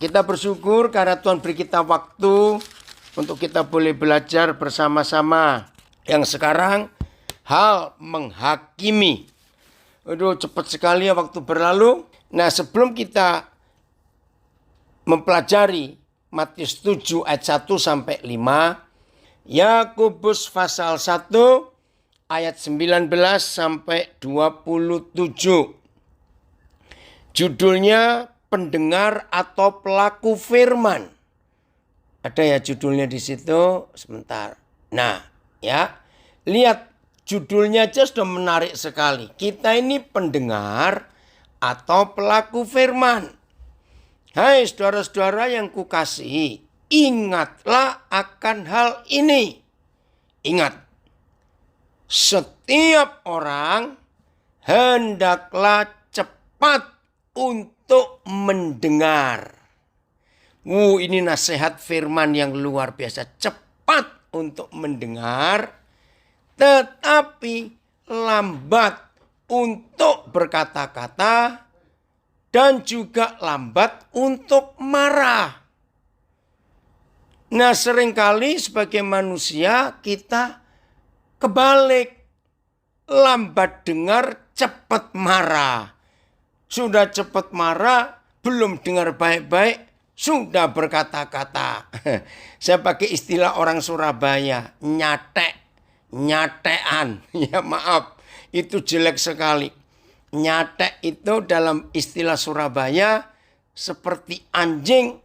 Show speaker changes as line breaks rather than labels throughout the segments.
kita bersyukur karena Tuhan beri kita waktu untuk kita boleh belajar bersama-sama. Yang sekarang, hal menghakimi. Aduh, cepat sekali ya waktu berlalu. Nah, sebelum kita mempelajari Matius 7 ayat 1 sampai 5, Yakobus pasal 1 ayat 19 sampai 27. Judulnya pendengar atau pelaku firman. Ada ya judulnya di situ, sebentar. Nah, ya. Lihat judulnya aja sudah menarik sekali. Kita ini pendengar atau pelaku firman. Hai saudara-saudara yang kukasihi, ingatlah akan hal ini. Ingat, setiap orang hendaklah cepat untuk mendengar. Ini nasihat firman yang luar biasa. Cepat untuk mendengar, tetapi lambat untuk berkata-kata dan juga lambat untuk marah. Nah, seringkali sebagai manusia kita kebalik. Lambat dengar, cepat marah. Sudah cepat marah, belum dengar baik-baik, sudah berkata-kata. Saya pakai istilah orang Surabaya, nyatean. Ya maaf, itu jelek sekali. Nyatek itu dalam istilah Surabaya seperti anjing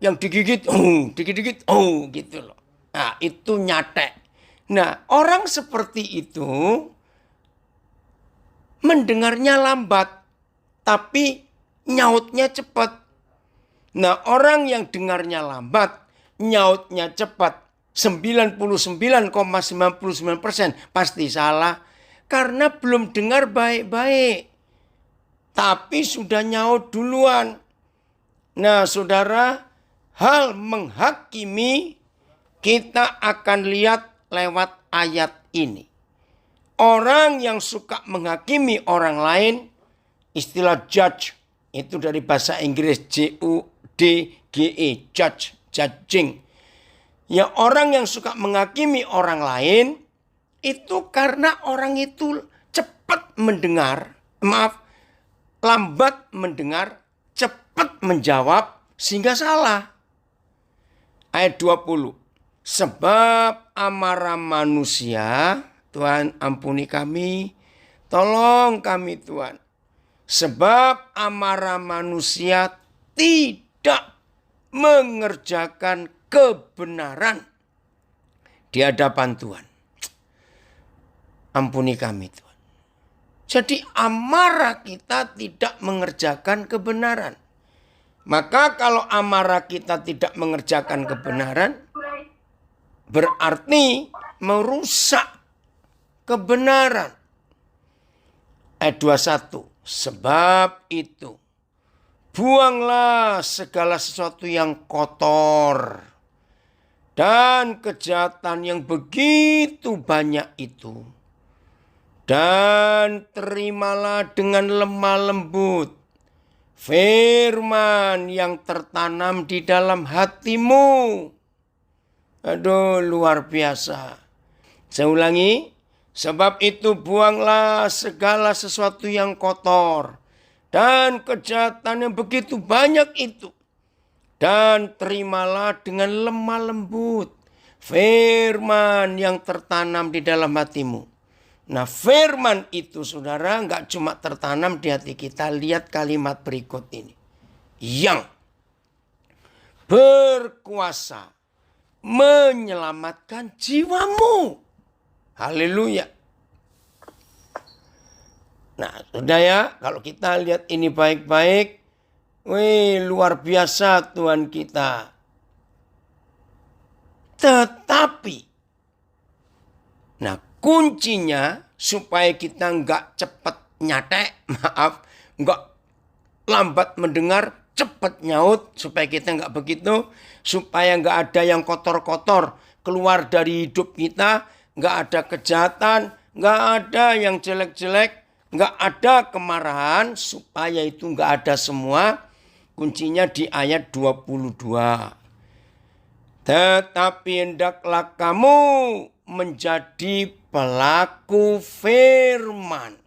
yang digigit, dikit-dikit, gitu loh. Nah, itu nyatek. Nah, orang seperti itu mendengarnya lambat, tapi nyautnya cepat. Nah, orang yang dengarnya lambat, nyautnya cepat, 99,99% pasti salah. Karena belum dengar baik-baik. Tapi sudah nyaut duluan. Nah, saudara, hal menghakimi kita akan lihat lewat ayat ini. Orang yang suka menghakimi orang lain, istilah judge, itu dari bahasa Inggris J-U-D-G-E, judge, judging. Ya, orang yang suka menghakimi orang lain, itu karena orang itu cepat mendengar, lambat mendengar, cepat menjawab, sehingga salah. Ayat 20. Sebab amarah manusia, Tuhan ampuni kami, tolong kami Tuhan. Sebab amarah manusia tidak mengerjakan kebenaran di hadapan Tuhan. Ampuni kami Tuhan. Jadi amarah kita tidak mengerjakan kebenaran. Maka kalau amarah kita tidak mengerjakan kebenaran, berarti merusak kebenaran. Ayat 21. Sebab itu, buanglah segala sesuatu yang kotor dan kejahatan yang begitu banyak itu. Dan terimalah dengan lemah lembut firman yang tertanam di dalam hatimu. Aduh, luar biasa. Saya ulangi. Sebab itu buanglah segala sesuatu yang kotor dan kejahatan yang begitu banyak itu. Dan terimalah dengan lemah lembut firman yang tertanam di dalam hatimu. Nah, firman itu saudara enggak cuma tertanam di hati kita. Lihat kalimat berikut ini. Yang berkuasa menyelamatkan jiwamu. Haleluya. Nah, sudah ya, kalau kita lihat ini baik-baik, luar biasa Tuhan kita. Tetapi, nah kuncinya supaya kita enggak cepat nyatek, enggak lambat mendengar, cepat nyaut, supaya kita enggak begitu, supaya enggak ada yang kotor-kotor keluar dari hidup kita, enggak ada kejahatan, enggak ada yang jelek-jelek, enggak ada kemarahan, supaya itu enggak ada semua. Kuncinya di ayat 22. Tetapi hendaklah kamu menjadi pelaku firman.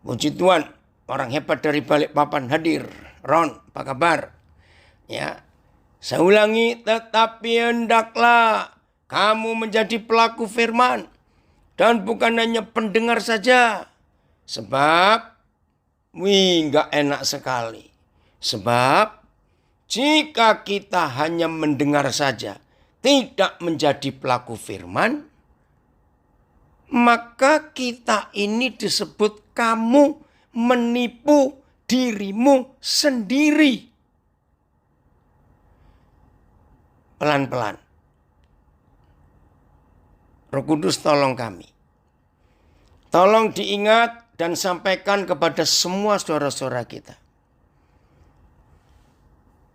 Puji Tuhan, orang hebat dari Balikpapan hadir. Ron, apa kabar? Ya, saya ulangi, tetapi hendaklah kamu menjadi pelaku firman. Dan bukan hanya pendengar saja. Sebab, nggak enak sekali. Sebab, jika kita hanya mendengar saja, tidak menjadi pelaku firman, maka kita ini disebut kamu menipu dirimu sendiri. Pelan-pelan. Roh Kudus tolong kami. Tolong diingat dan sampaikan kepada semua saudara-saudara kita.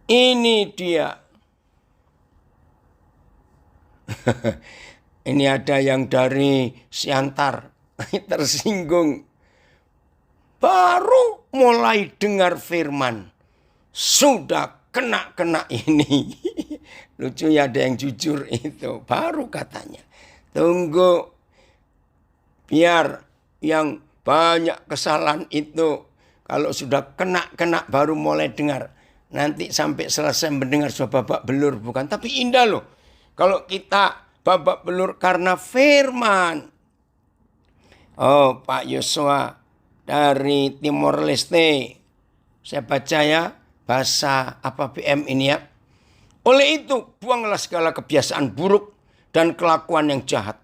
Ini dia. Ini ada yang dari Siantar tersinggung. Baru mulai dengar firman. Sudah kena ini. Lucu ya, ada yang jujur itu. Baru katanya. Tunggu. Biar yang banyak kesalahan itu. Kalau sudah kena baru mulai dengar. Nanti sampai selesai mendengar sudah babak belur. Bukan. Tapi indah loh. Kalau kita babak belur karena firman. Oh, Pak Yosua dari Timor Leste. Saya baca ya bahasa BM ini ya. Oleh itu, buanglah segala kebiasaan buruk dan kelakuan yang jahat.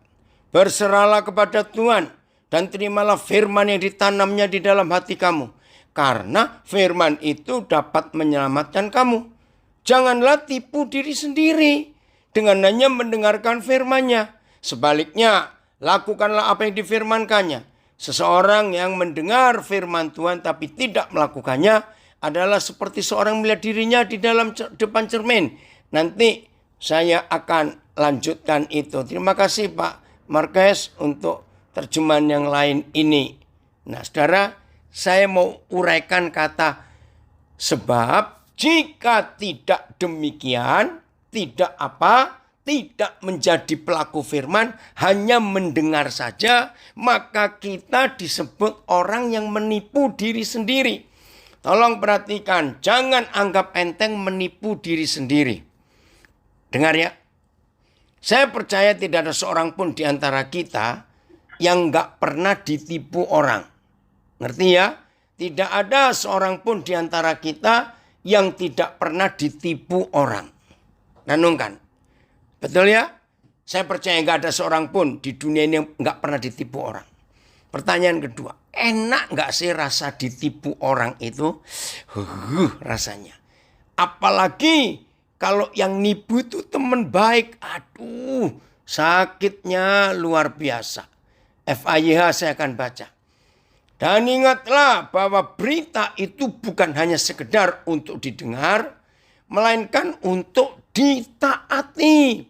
Berserahlah kepada Tuhan dan terimalah firman yang ditanamnya di dalam hati kamu. Karena firman itu dapat menyelamatkan kamu. Janganlah tipu diri sendiri dengan hanya mendengarkan firman-Nya. Sebaliknya, lakukanlah apa yang difirmankannya. Seseorang yang mendengar firman Tuhan tapi tidak melakukannya adalah seperti seorang melihat dirinya di dalam depan cermin. Nanti saya akan lanjutkan itu. Terima kasih Pak Marquez untuk terjemahan yang lain ini. Nah, saudara, saya mau uraikan kata sebab jika tidak demikian, tidak menjadi pelaku firman, hanya mendengar saja, maka kita disebut orang yang menipu diri sendiri. Tolong perhatikan, jangan anggap enteng menipu diri sendiri. Dengar ya, saya percaya tidak ada seorang pun di antara kita yang gak pernah ditipu orang. Ngerti ya? Tidak ada seorang pun di antara kita yang tidak pernah ditipu orang. Renungkan. Betul ya? Saya percaya gak ada seorang pun di dunia ini yang gak pernah ditipu orang. Pertanyaan kedua. Enak gak sih rasa ditipu orang itu? Rasanya. Apalagi kalau yang nipu itu teman baik. Aduh, sakitnya luar biasa. FAYH saya akan baca. Dan ingatlah bahwa berita itu bukan hanya sekedar untuk didengar, melainkan untuk ditaati.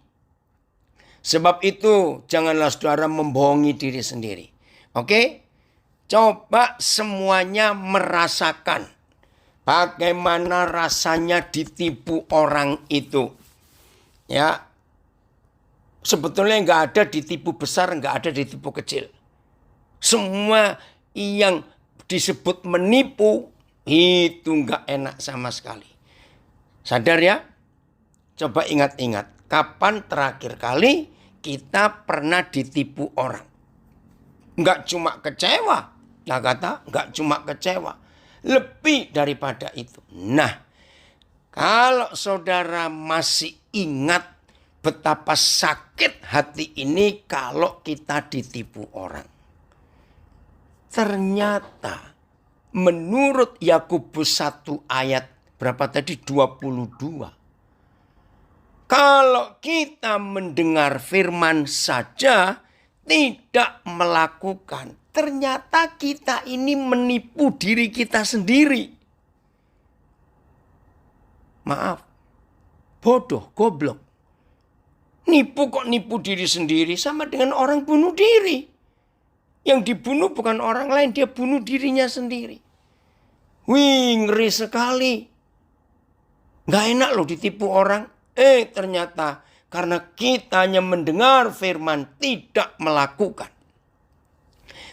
Sebab itu janganlah saudara membohongi diri sendiri. Oke? Coba semuanya merasakan bagaimana rasanya ditipu orang itu. Ya. Sebetulnya nggak ada ditipu besar, nggak ada ditipu kecil. Semua yang disebut menipu itu nggak enak sama sekali. Sadar ya? Coba ingat-ingat. Kapan terakhir kali kita pernah ditipu orang? Nggak cuma kecewa. Nah kata nggak cuma kecewa. Lebih daripada itu. Nah, kalau saudara masih ingat betapa sakit hati ini kalau kita ditipu orang. Ternyata menurut Yakobus 1 ayat berapa tadi? 22. Kalau kita mendengar firman saja tidak melakukan, ternyata kita ini menipu diri kita sendiri. Maaf, bodoh, goblok. Nipu kok nipu diri sendiri, sama dengan orang bunuh diri. Yang dibunuh bukan orang lain, dia bunuh dirinya sendiri. Wih, ngeri sekali. Nggak enak loh ditipu orang. Ternyata karena kita hanya mendengar firman, tidak melakukan.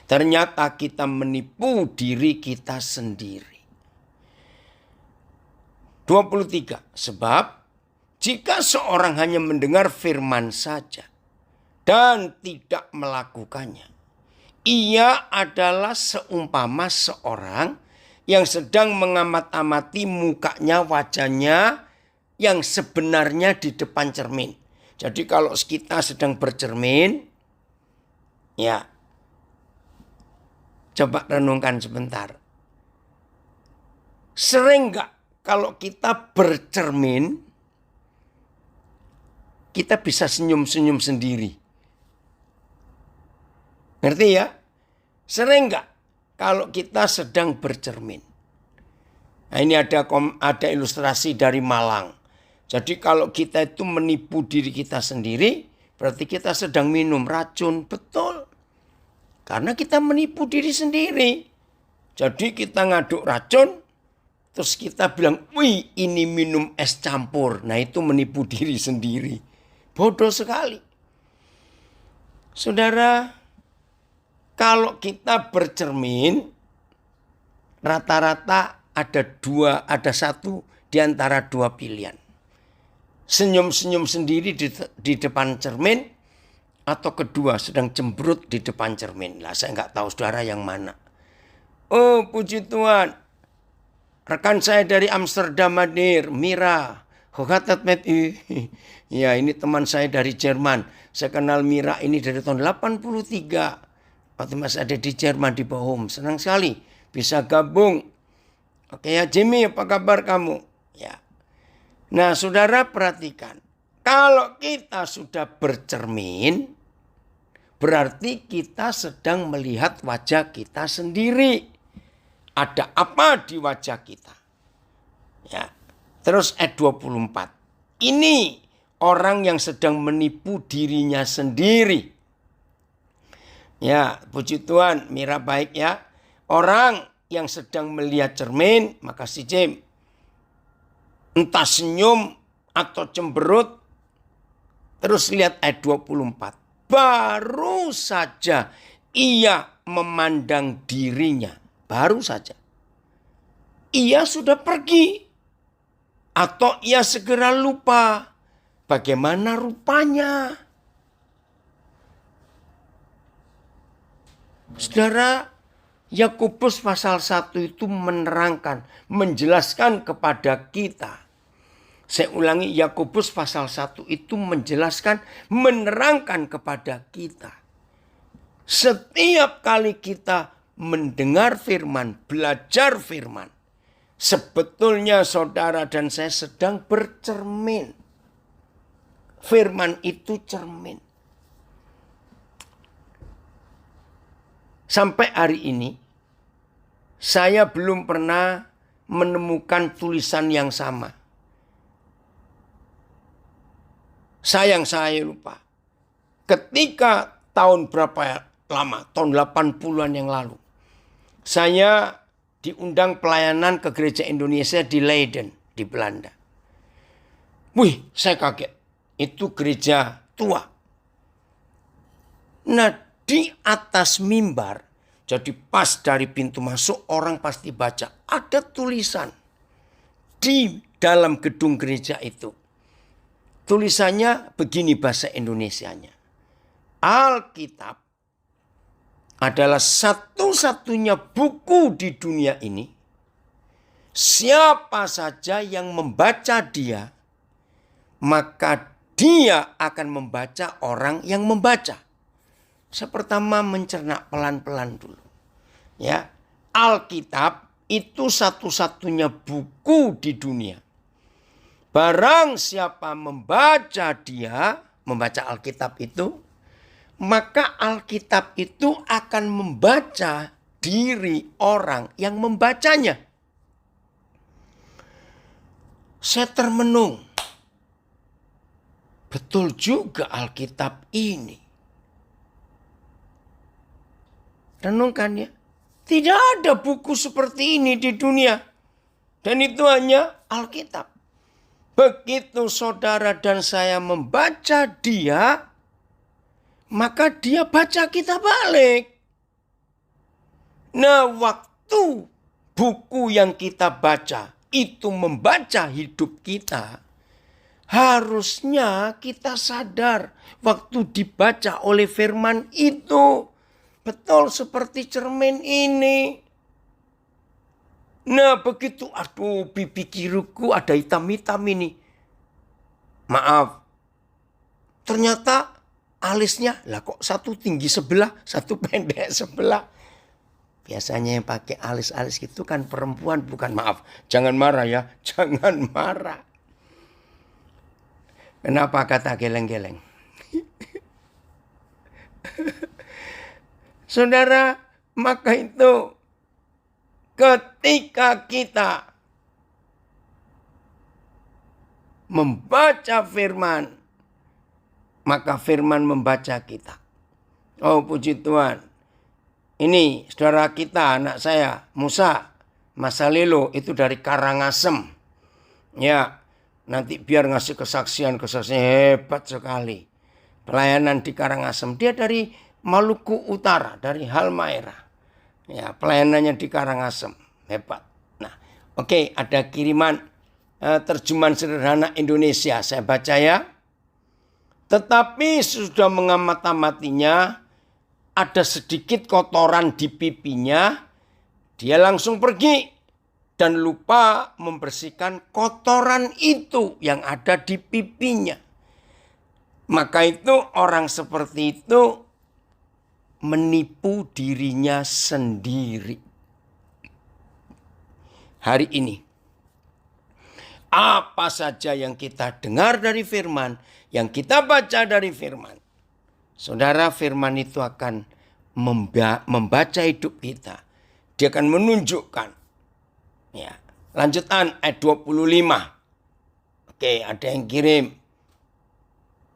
Ternyata kita menipu diri kita sendiri. 23. Sebab jika seorang hanya mendengar firman saja dan tidak melakukannya, ia adalah seumpama seorang yang sedang mengamat-amati mukanya, wajahnya yang sebenarnya di depan cermin. Jadi kalau kita sedang bercermin, ya coba renungkan sebentar. Sering nggak kalau kita bercermin, kita bisa senyum-senyum sendiri? Ngerti ya? Sering nggak kalau kita sedang bercermin? Nah, ini ada ilustrasi dari Malang. Jadi kalau kita itu menipu diri kita sendiri, berarti kita sedang minum racun. Betul. Karena kita menipu diri sendiri. Jadi kita ngaduk racun, terus kita bilang, wih ini minum es campur. Nah itu menipu diri sendiri. Bodoh sekali. Saudara, kalau kita bercermin, rata-rata ada satu di antara dua pilihan. Senyum-senyum sendiri di depan cermin, atau kedua sedang cemberut di depan cermin. Lah saya nggak tahu saudara yang mana. Oh puji Tuhan. Rekan saya dari Amsterdam hadir, Mira. Hogatat met. Ya ini teman saya dari Jerman. Saya kenal Mira ini dari tahun 83. Waktu masih ada di Jerman di Bochum. Senang sekali bisa gabung. Oke ya Jimmy, apa kabar kamu? Ya. Nah saudara perhatikan. Kalau kita sudah bercermin, berarti kita sedang melihat wajah kita sendiri. Ada apa di wajah kita? Ya. Terus ayat 24. Ini orang yang sedang menipu dirinya sendiri. Ya, puji Tuhan, Mira baik ya. Orang yang sedang melihat cermin, makasih Jim. Entah senyum atau cemberut. Terus lihat ayat 24. Baru saja ia memandang dirinya. Baru saja. Ia sudah pergi. Atau ia segera lupa. Bagaimana rupanya? Saudara, Yakobus pasal 1 itu menerangkan, menjelaskan kepada kita. Saya ulangi, Yakobus pasal 1 itu menjelaskan, menerangkan kepada kita. Setiap kali kita mendengar firman, belajar firman, sebetulnya saudara dan saya sedang bercermin. Firman itu cermin. Sampai hari ini, saya belum pernah menemukan tulisan yang sama. Sayang saya lupa. Ketika tahun berapa lama, tahun 80-an yang lalu, saya diundang pelayanan ke gereja Indonesia di Leiden, di Belanda. Wih, saya kaget. Itu gereja tua. Nah, di atas mimbar, jadi pas dari pintu masuk orang pasti baca. Ada tulisan di dalam gedung gereja itu. Tulisannya begini bahasa Indonesianya. Alkitab adalah satu-satunya buku di dunia ini. Siapa saja yang membaca dia, maka dia akan membaca orang yang membaca. Saya pertama mencerna pelan-pelan dulu. Ya, Alkitab itu satu-satunya buku di dunia. Barang siapa membaca dia, membaca Alkitab itu, maka Alkitab itu akan membaca diri orang yang membacanya. Saya termenung. Betul juga Alkitab ini. Renungkan ya. Tidak ada buku seperti ini di dunia. Dan itu hanya Alkitab. begitu saudara dan saya membaca dia, maka dia baca kita balik. Nah, waktu buku yang kita baca itu membaca hidup kita, harusnya kita sadar waktu dibaca oleh firman itu betul seperti cermin ini. Nah, begitu pipi kiriku ada hitam-hitam ini. Maaf. Ternyata alisnya lah kok satu tinggi sebelah, satu pendek sebelah. Biasanya yang pakai alis-alis gitu kan perempuan, bukan, maaf. Jangan marah ya, jangan marah. Kenapa kata geleng-geleng? Saudara, maka itu ketika kita membaca firman, maka firman membaca kita. Oh, puji Tuhan. Ini saudara kita, anak saya, Musa Masalilo, itu dari Karangasem. Ya, nanti biar ngasih kesaksian hebat sekali. Pelayanan di Karangasem. Dia dari Maluku Utara, dari Halmahera. Ya, pelayanannya di Karangasem. Hebat. Nah, oke, ada kiriman terjemahan sederhana Indonesia. Saya baca ya. Tetapi sudah mengamat-amatinya, ada sedikit kotoran di pipinya. Dia langsung pergi dan lupa membersihkan kotoran itu yang ada di pipinya. Maka itu orang seperti itu menipu dirinya sendiri. Hari ini, apa saja yang kita dengar dari firman, yang kita baca dari firman, saudara, firman itu akan membaca hidup kita. Dia akan menunjukkan. Ya, lanjutan ayat 25. Oke, ada yang kirim.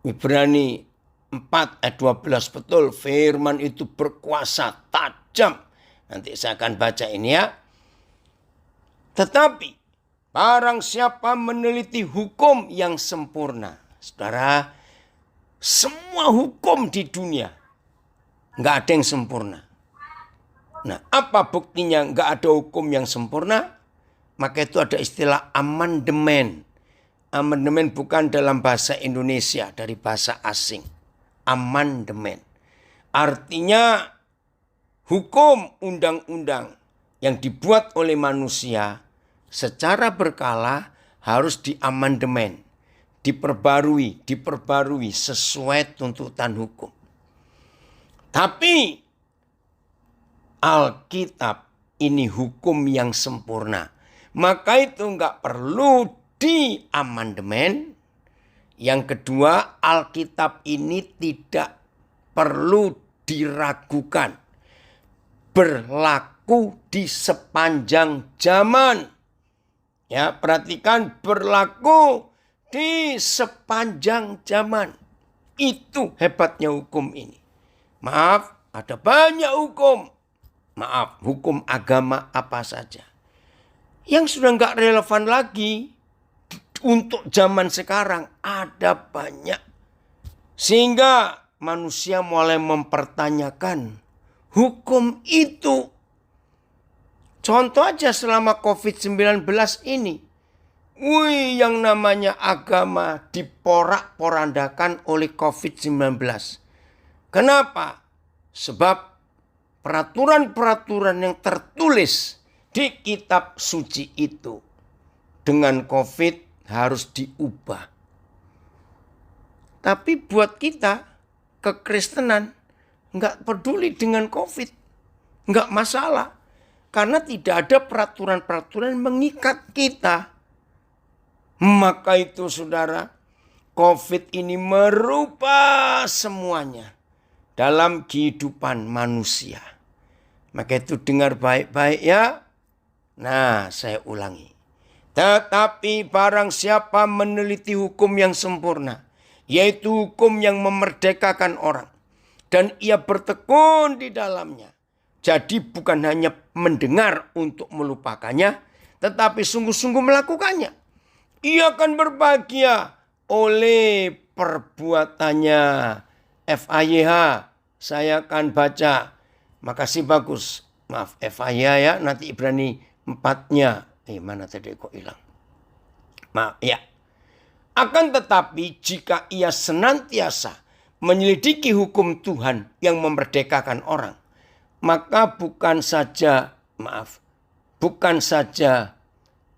Ibrani 4 ayat 12, betul, firman itu berkuasa, tajam. Nanti saya akan baca ini ya. Tetapi barang siapa meneliti hukum yang sempurna. Saudara, semua hukum di dunia nggak ada yang sempurna. Nah, apa buktinya nggak ada hukum yang sempurna? Maka itu ada istilah amandemen. Amandemen bukan dalam bahasa Indonesia, dari bahasa asing. Amandemen. Artinya hukum undang-undang yang dibuat oleh manusia secara berkala harus diamandemen. Diperbarui sesuai tuntutan hukum. Tapi Alkitab ini hukum yang sempurna. Maka itu enggak perlu diamandemen. Yang kedua, Alkitab ini tidak perlu diragukan. Berlaku di sepanjang zaman. Ya, perhatikan, berlaku di sepanjang zaman. Itu hebatnya hukum ini. Maaf, ada banyak hukum. Maaf, hukum agama apa saja. Yang sudah nggak relevan lagi untuk zaman sekarang, ada banyak. Sehingga manusia mulai mempertanyakan hukum itu. Contoh aja selama COVID-19 ini. Yang namanya agama diporak-porandakan oleh COVID-19. Kenapa? Sebab peraturan-peraturan yang tertulis di kitab suci itu dengan COVID harus diubah. Tapi buat kita, kekristenan, nggak peduli dengan COVID. Nggak masalah. Karena tidak ada peraturan-peraturan yang mengikat kita. Maka itu saudara, COVID ini merubah semuanya dalam kehidupan manusia. Maka itu dengar baik-baik ya. Nah, saya ulangi. Tetapi barang siapa meneliti hukum yang sempurna, yaitu hukum yang memerdekakan orang, dan ia bertekun di dalamnya. Jadi bukan hanya mendengar untuk melupakannya, tetapi sungguh-sungguh melakukannya. Ia akan berbahagia oleh perbuatannya. FAYH, saya akan baca. Makasih bagus. Maaf, FAYH ya, nanti Ibrani 4-nya. Mana tadi kok hilang? Maaf ya. Akan tetapi jika ia senantiasa menyelidiki hukum Tuhan yang memerdekakan orang, maka bukan saja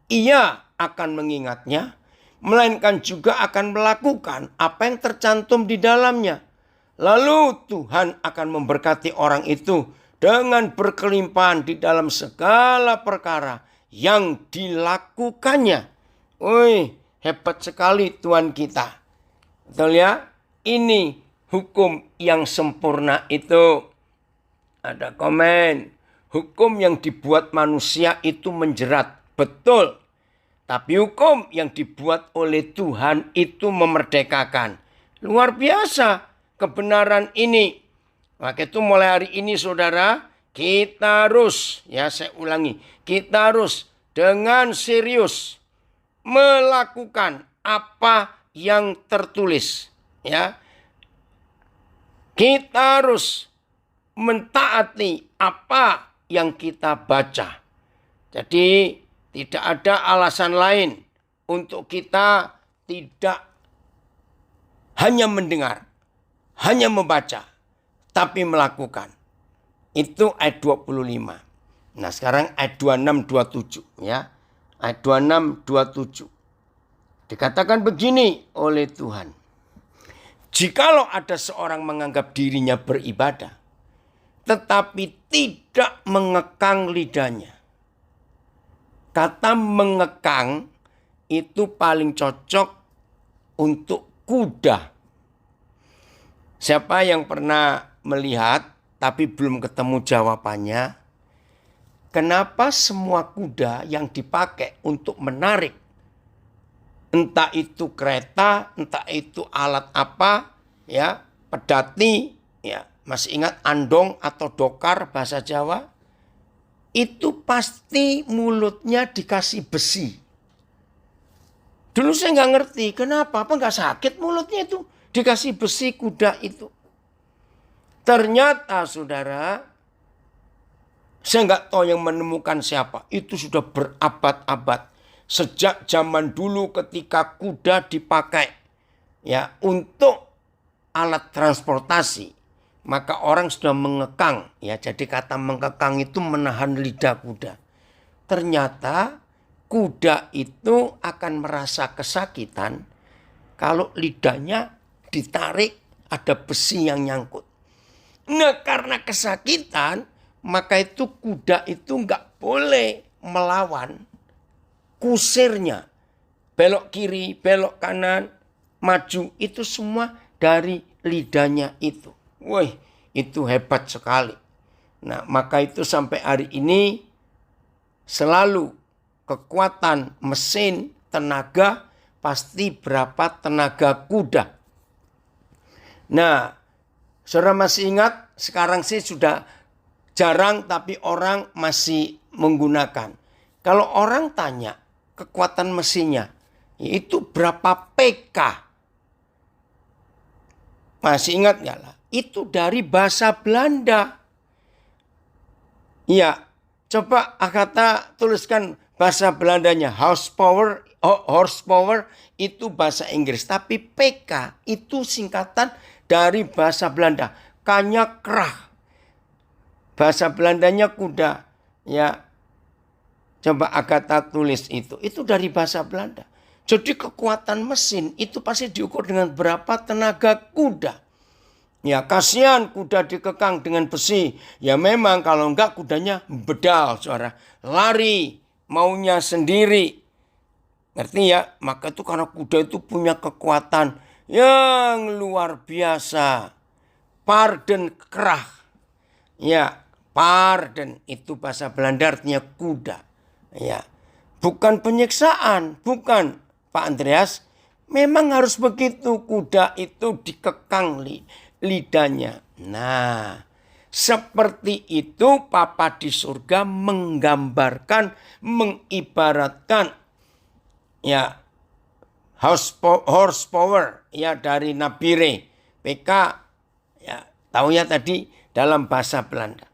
ia akan mengingatnya, melainkan juga akan melakukan apa yang tercantum di dalamnya. Lalu Tuhan akan memberkati orang itu dengan berkelimpahan di dalam segala perkara yang dilakukannya. Wih, hebat sekali Tuhan kita. Betul ya? Ini hukum yang sempurna itu. Ada komen. Hukum yang dibuat manusia itu menjerat. Betul. Tapi hukum yang dibuat oleh Tuhan itu memerdekakan. Luar biasa kebenaran ini. Maka itu mulai hari ini saudara, kita harus, ya saya ulangi, kita harus dengan serius melakukan apa yang tertulis. Ya, kita harus mentaati apa yang kita baca. Jadi tidak ada alasan lain untuk kita tidak hanya mendengar, hanya membaca, tapi melakukan. Itu ayat 25. Nah sekarang ayat 26-27 ya. Ayat 26-27. Dikatakan begini oleh Tuhan. Jikalau ada seorang menganggap dirinya beribadah, tetapi tidak mengekang lidahnya. Kata mengekang itu paling cocok untuk kuda. Siapa yang pernah melihat tapi belum ketemu jawabannya? Kenapa semua kuda yang dipakai untuk menarik, entah itu kereta, entah itu alat apa, ya, pedati, ya, masih ingat andong atau dokar bahasa Jawa? Itu pasti mulutnya dikasih besi. Dulu saya nggak ngerti kenapa, apa nggak sakit mulutnya itu dikasih besi kuda itu. Ternyata saudara, saya nggak tahu yang menemukan siapa. Itu sudah berabad-abad. Sejak zaman dulu ketika kuda dipakai ya untuk alat transportasi, maka orang sudah mengekang ya. Jadi kata mengekang itu menahan lidah kuda. Ternyata kuda itu akan merasa kesakitan kalau lidahnya ditarik ada besi yang nyangkut. Nah karena kesakitan, maka itu kuda itu nggak boleh melawan kusirnya. Belok kiri, belok kanan, maju, itu semua dari lidahnya itu. Wih, itu hebat sekali. Nah, maka itu sampai hari ini selalu kekuatan mesin, tenaga, pasti berapa tenaga kuda. Nah, saudara masih ingat, sekarang sih sudah jarang tapi orang masih menggunakan. Kalau orang tanya kekuatan mesinnya, itu berapa PK? Masih ingat nggak lah? Itu dari bahasa Belanda. Ya, coba Agatha tuliskan bahasa Belandanya. Horsepower itu bahasa Inggris. Tapi PK itu singkatan dari bahasa Belanda. Kanyakrah. Bahasa Belandanya kuda. Ya, coba Agatha tulis itu. Itu dari bahasa Belanda. Jadi kekuatan mesin itu pasti diukur dengan berapa tenaga kuda. Ya kasihan kuda dikekang dengan besi. Ya memang kalau enggak kudanya bedal saudara. Lari maunya sendiri. Ngerti ya? Maka itu karena kuda itu punya kekuatan yang luar biasa. Paarden krah. Ya paarden itu bahasa Belanda artinya kuda. Ya bukan penyiksaan. Bukan Pak Andreas. Memang harus begitu. Kuda itu dikekang lidahnya. Nah, seperti itu Papa di surga menggambarkan, mengibaratkan ya horsepower ya dari nabire. PK ya taunya tadi dalam bahasa Belanda.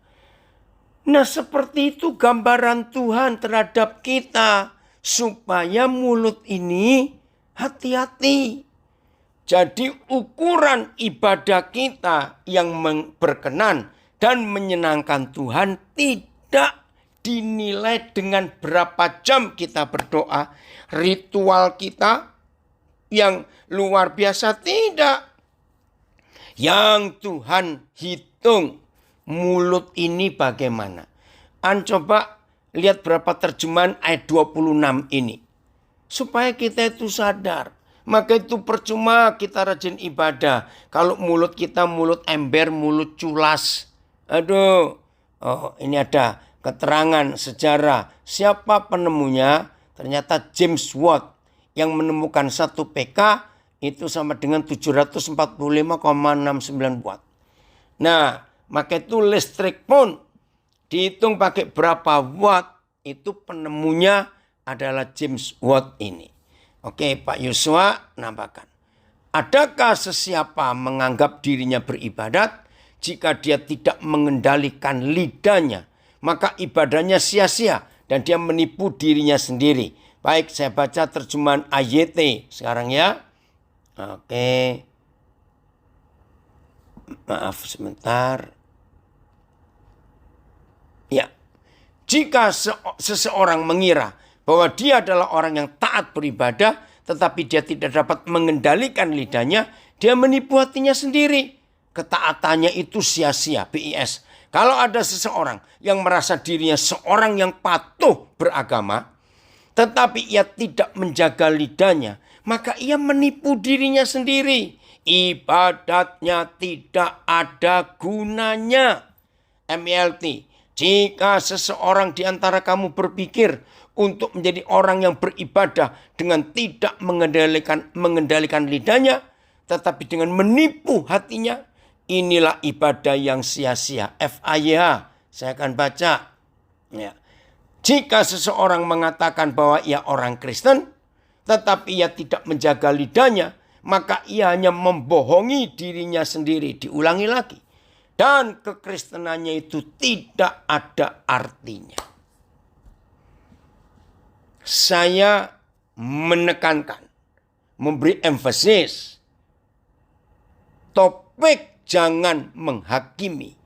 Nah seperti itu gambaran Tuhan terhadap kita. Supaya mulut ini hati-hati. Jadi ukuran ibadah kita yang berkenan dan menyenangkan Tuhan tidak dinilai dengan berapa jam kita berdoa. Ritual kita yang luar biasa tidak. Yang Tuhan hitung mulut ini bagaimana. Coba lihat berapa terjemahan ayat 26 ini. Supaya kita itu sadar. Maka itu percuma kita rajin ibadah. Kalau mulut kita mulut ember, mulut culas. Aduh. Oh, ini ada keterangan sejarah. Siapa penemunya? Ternyata James Watt. Yang menemukan 1 PK itu sama dengan 745,69 watt. Nah, maka itu listrik pun dihitung pakai berapa watt, itu penemunya adalah James Watt ini. Oke, Pak Yosua nambahkan. Adakah sesiapa menganggap dirinya beribadat jika dia tidak mengendalikan lidahnya? Maka ibadahnya sia-sia dan dia menipu dirinya sendiri. Baik, saya baca terjemahan AYT sekarang ya. Oke. Maaf sebentar. Ya, jika seseorang mengira bahwa dia adalah orang yang taat beribadah, tetapi dia tidak dapat mengendalikan lidahnya, dia menipu hatinya sendiri. Ketaatannya itu sia-sia, BIS. Kalau ada seseorang yang merasa dirinya seorang yang patuh beragama, tetapi ia tidak menjaga lidahnya, maka ia menipu dirinya sendiri. Ibadatnya tidak ada gunanya. MLT. Jika seseorang di antara kamu berpikir untuk menjadi orang yang beribadah dengan tidak mengendalikan lidahnya, tetapi dengan menipu hatinya, inilah ibadah yang sia-sia. FAYH, saya akan baca. Ya. Jika seseorang mengatakan bahwa ia orang Kristen, tetapi ia tidak menjaga lidahnya, maka ia hanya membohongi dirinya sendiri. Diulangi lagi. Dan kekristenannya itu tidak ada artinya. Saya menekankan, memberi emphasis, topik jangan menghakimi.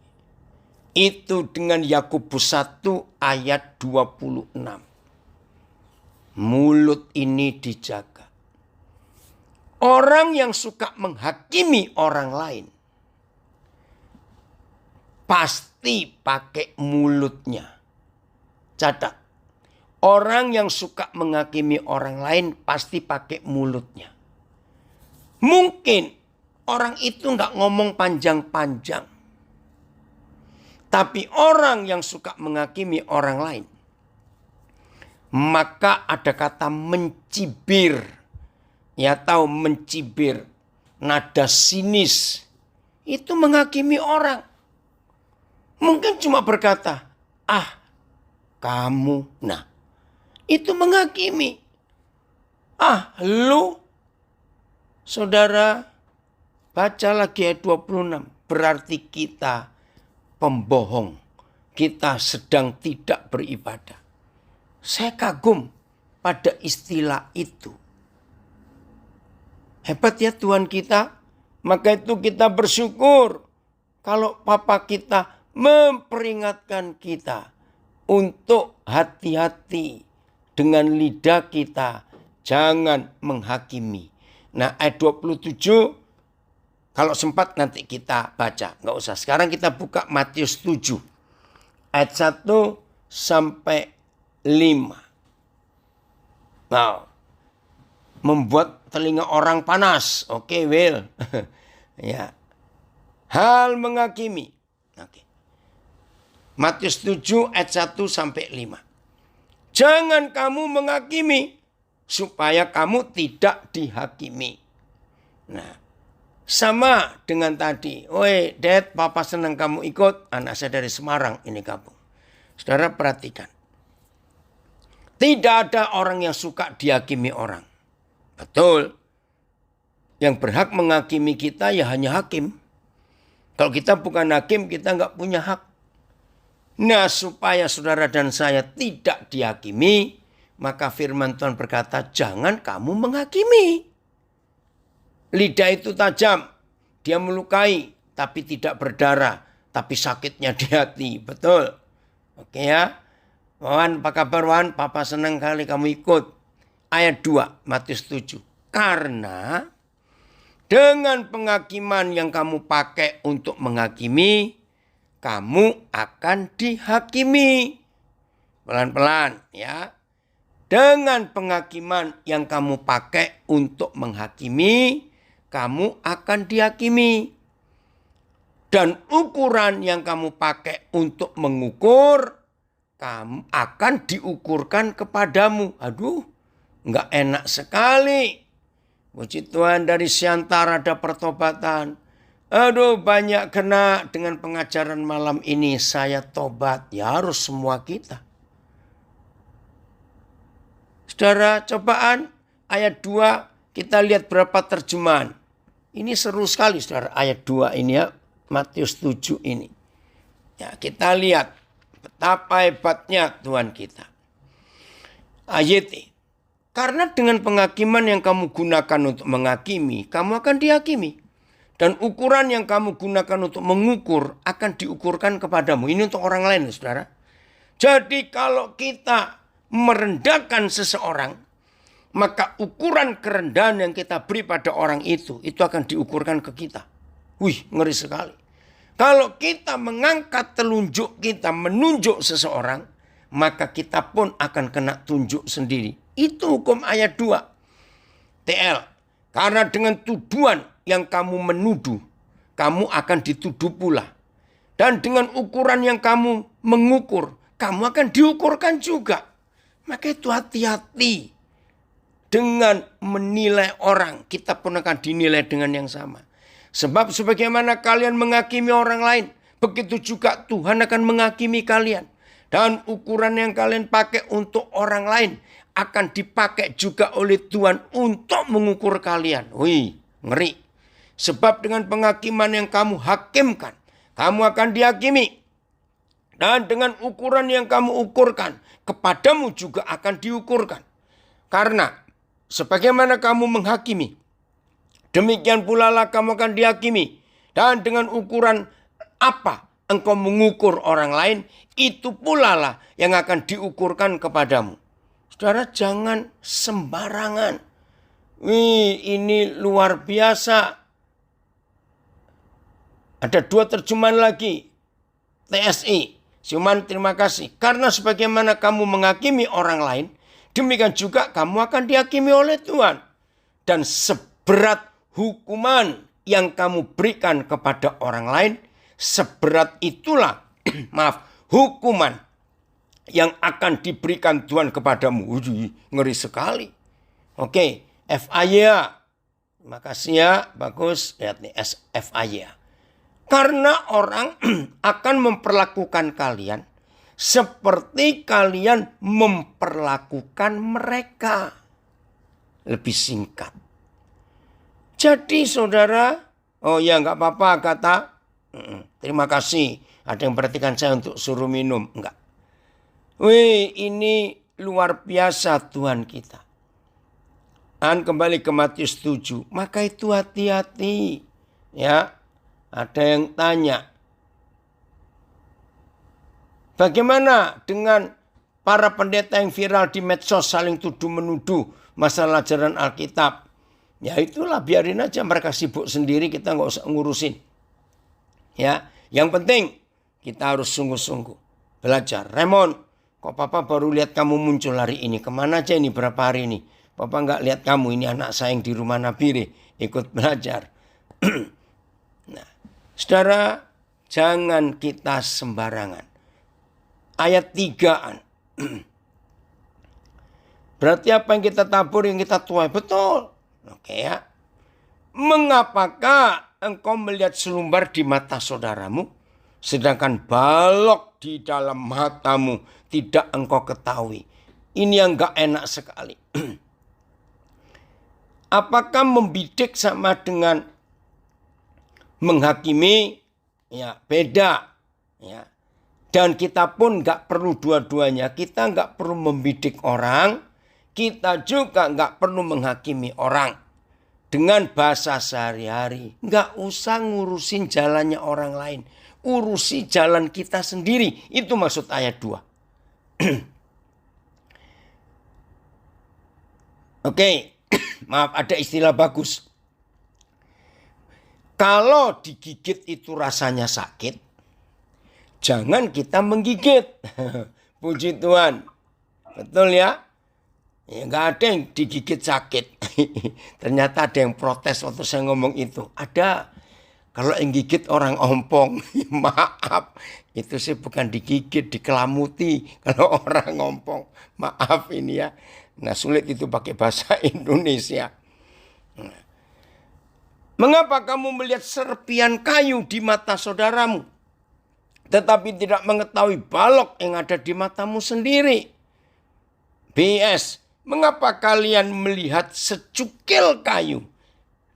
Itu dengan Yakobus 1 ayat 26. Mulut ini dijaga. Orang yang suka menghakimi orang lain pasti pakai mulutnya. Catat. Orang yang suka menghakimi orang lain pasti pakai mulutnya. Mungkin orang itu nggak ngomong panjang-panjang. Tapi orang yang suka menghakimi orang lain, maka ada kata mencibir. Ya tahu mencibir. Nada sinis. Itu menghakimi orang. Mungkin cuma berkata, kamu. Nah, itu menghakimi. Lu. Saudara, baca lagi ayat 26. Berarti kita pembohong. Kita sedang tidak beribadah. Saya kagum pada istilah itu. Hebat ya Tuhan kita. Maka itu kita bersyukur. Kalau Papa kita memperingatkan kita untuk hati-hati dengan lidah kita. Jangan menghakimi. Nah ayat 27 kalau sempat nanti kita baca. Nggak usah. Sekarang kita buka Matius 7. Ayat 1 sampai 5. Nah, membuat telinga orang panas. Oke, Will. Ya. Hal menghakimi. Oke. Matius 7 ayat 1 sampai 5. Jangan kamu menghakimi supaya kamu tidak dihakimi. Nah, sama dengan tadi. Oi, Dad, Papa senang kamu ikut. Anak saya dari Semarang ini gabung. Saudara perhatikan. Tidak ada orang yang suka dihakimi orang. Betul. Yang berhak menghakimi kita ya hanya hakim. Kalau kita bukan hakim, kita nggak punya hak. Nah, supaya saudara dan saya tidak dihakimi, maka firman Tuhan berkata, jangan kamu menghakimi. Lidah itu tajam, dia melukai, tapi tidak berdarah, tapi sakitnya di hati. Betul. Oke ya. Wan, apa kabar Wan? Papa senang kali kamu ikut. Ayat 2, Matius 7. Karena dengan penghakiman yang kamu pakai untuk menghakimi, kamu akan dihakimi. Pelan-pelan ya. Dengan penghakiman yang kamu pakai untuk menghakimi, kamu akan dihakimi. Dan ukuran yang kamu pakai untuk mengukur, kamu akan diukurkan kepadamu. Aduh, nggak enak sekali. Puji Tuhan, dari Siantara ada pertobatan. Aduh, banyak kena dengan pengajaran malam ini. Saya tobat. Ya harus semua kita. Saudara, cobaan ayat 2 kita lihat berapa terjemahan. Ini seru sekali saudara, ayat 2 ini ya. Matius 7 ini. Ya, kita lihat betapa hebatnya Tuhan kita. Ayat ini. Karena dengan penghakiman yang kamu gunakan untuk menghakimi, kamu akan dihakimi. Dan ukuran yang kamu gunakan untuk mengukur akan diukurkan kepadamu. Ini untuk orang lain, saudara. Jadi kalau kita merendahkan seseorang, maka ukuran kerendahan yang kita beri pada orang itu akan diukurkan ke kita. Wih, ngeri sekali. Kalau kita mengangkat telunjuk kita, menunjuk seseorang, maka kita pun akan kena tunjuk sendiri. Itu hukum ayat 2. TL. Karena dengan tuduhan yang kamu menuduh, kamu akan dituduh pula. Dan dengan ukuran yang kamu mengukur, kamu akan diukurkan juga. Maka itu hati-hati. Dengan menilai orang, kita pun akan dinilai dengan yang sama. Sebab sebagaimana kalian menghakimi orang lain, begitu juga Tuhan akan menghakimi kalian. Dan ukuran yang kalian pakai untuk orang lain akan dipakai juga oleh Tuhan untuk mengukur kalian. Wih, ngeri. Sebab dengan penghakiman yang kamu hakimkan, kamu akan dihakimi. Dan dengan ukuran yang kamu ukurkan, kepadamu juga akan diukurkan. Karena sebagaimana kamu menghakimi, demikian pula lah kamu akan dihakimi. Dan dengan ukuran apa engkau mengukur orang lain, itu pula lah yang akan diukurkan kepadamu. Saudara, jangan sembarangan. Wih, ini luar biasa. Ada 2 terjemahan lagi. TSI. Cuman terima kasih. Karena sebagaimana kamu menghakimi orang lain, demikian juga kamu akan dihakimi oleh Tuhan. Dan seberat hukuman yang kamu berikan kepada orang lain, seberat itulah hukuman yang akan diberikan Tuhan kepadamu. Ngeri sekali. Oke, FAY. Terima kasih ya, bagus. Lihat nih, FAY. Karena orang akan memperlakukan kalian seperti kalian memperlakukan mereka. Lebih singkat. Jadi saudara, oh ya nggak apa-apa kata, terima kasih. Ada yang perhatikan saya untuk suruh minum. Enggak. Wih, ini luar biasa Tuhan kita. Dan kembali ke Matius 7. Maka itu hati-hati. Ya, ada yang tanya. Bagaimana dengan para pendeta yang viral di medsos saling tuduh-menuduh masalah ajaran Alkitab? Ya itulah, biarin aja mereka sibuk sendiri, kita nggak usah ngurusin. Ya, yang penting kita harus sungguh-sungguh belajar. Raymond, kok papa baru lihat kamu muncul hari ini? Kemana aja ini berapa hari ini? Papa nggak lihat kamu, ini anak saya yang di rumah Nabire, ikut belajar. Nah, saudara, jangan kita sembarangan. Ayat 3-an. Berarti apa yang kita tabur, yang kita tuai. Betul. Oke ya. Mengapakah engkau melihat selumbar di mata saudaramu, sedangkan balok di dalam matamu tidak engkau ketahui? Ini yang gak enak sekali. Apakah membidik sama dengan menghakimi? Ya, beda. Ya. Dan kita pun nggak perlu dua-duanya. Kita nggak perlu membidik orang. Kita juga nggak perlu menghakimi orang. Dengan bahasa sehari-hari. Nggak usah ngurusin jalannya orang lain. Urusi jalan kita sendiri. Itu maksud ayat 2. Oke. Maaf, ada istilah bagus. Kalau digigit itu rasanya sakit, jangan kita menggigit. Puji Tuhan. Betul ya? Ya nggak ada yang digigit sakit. Ternyata ada yang protes waktu saya ngomong itu. Ada. Kalau yang gigit orang ompong. Maaf. Itu sih bukan digigit, dikelamuti. Kalau orang ompong. Maaf ini ya. Nah sulit itu pakai bahasa Indonesia. Mengapa kamu melihat serpian kayu di mata saudaramu, tetapi tidak mengetahui balok yang ada di matamu sendiri? BS, mengapa kalian melihat secukil kayu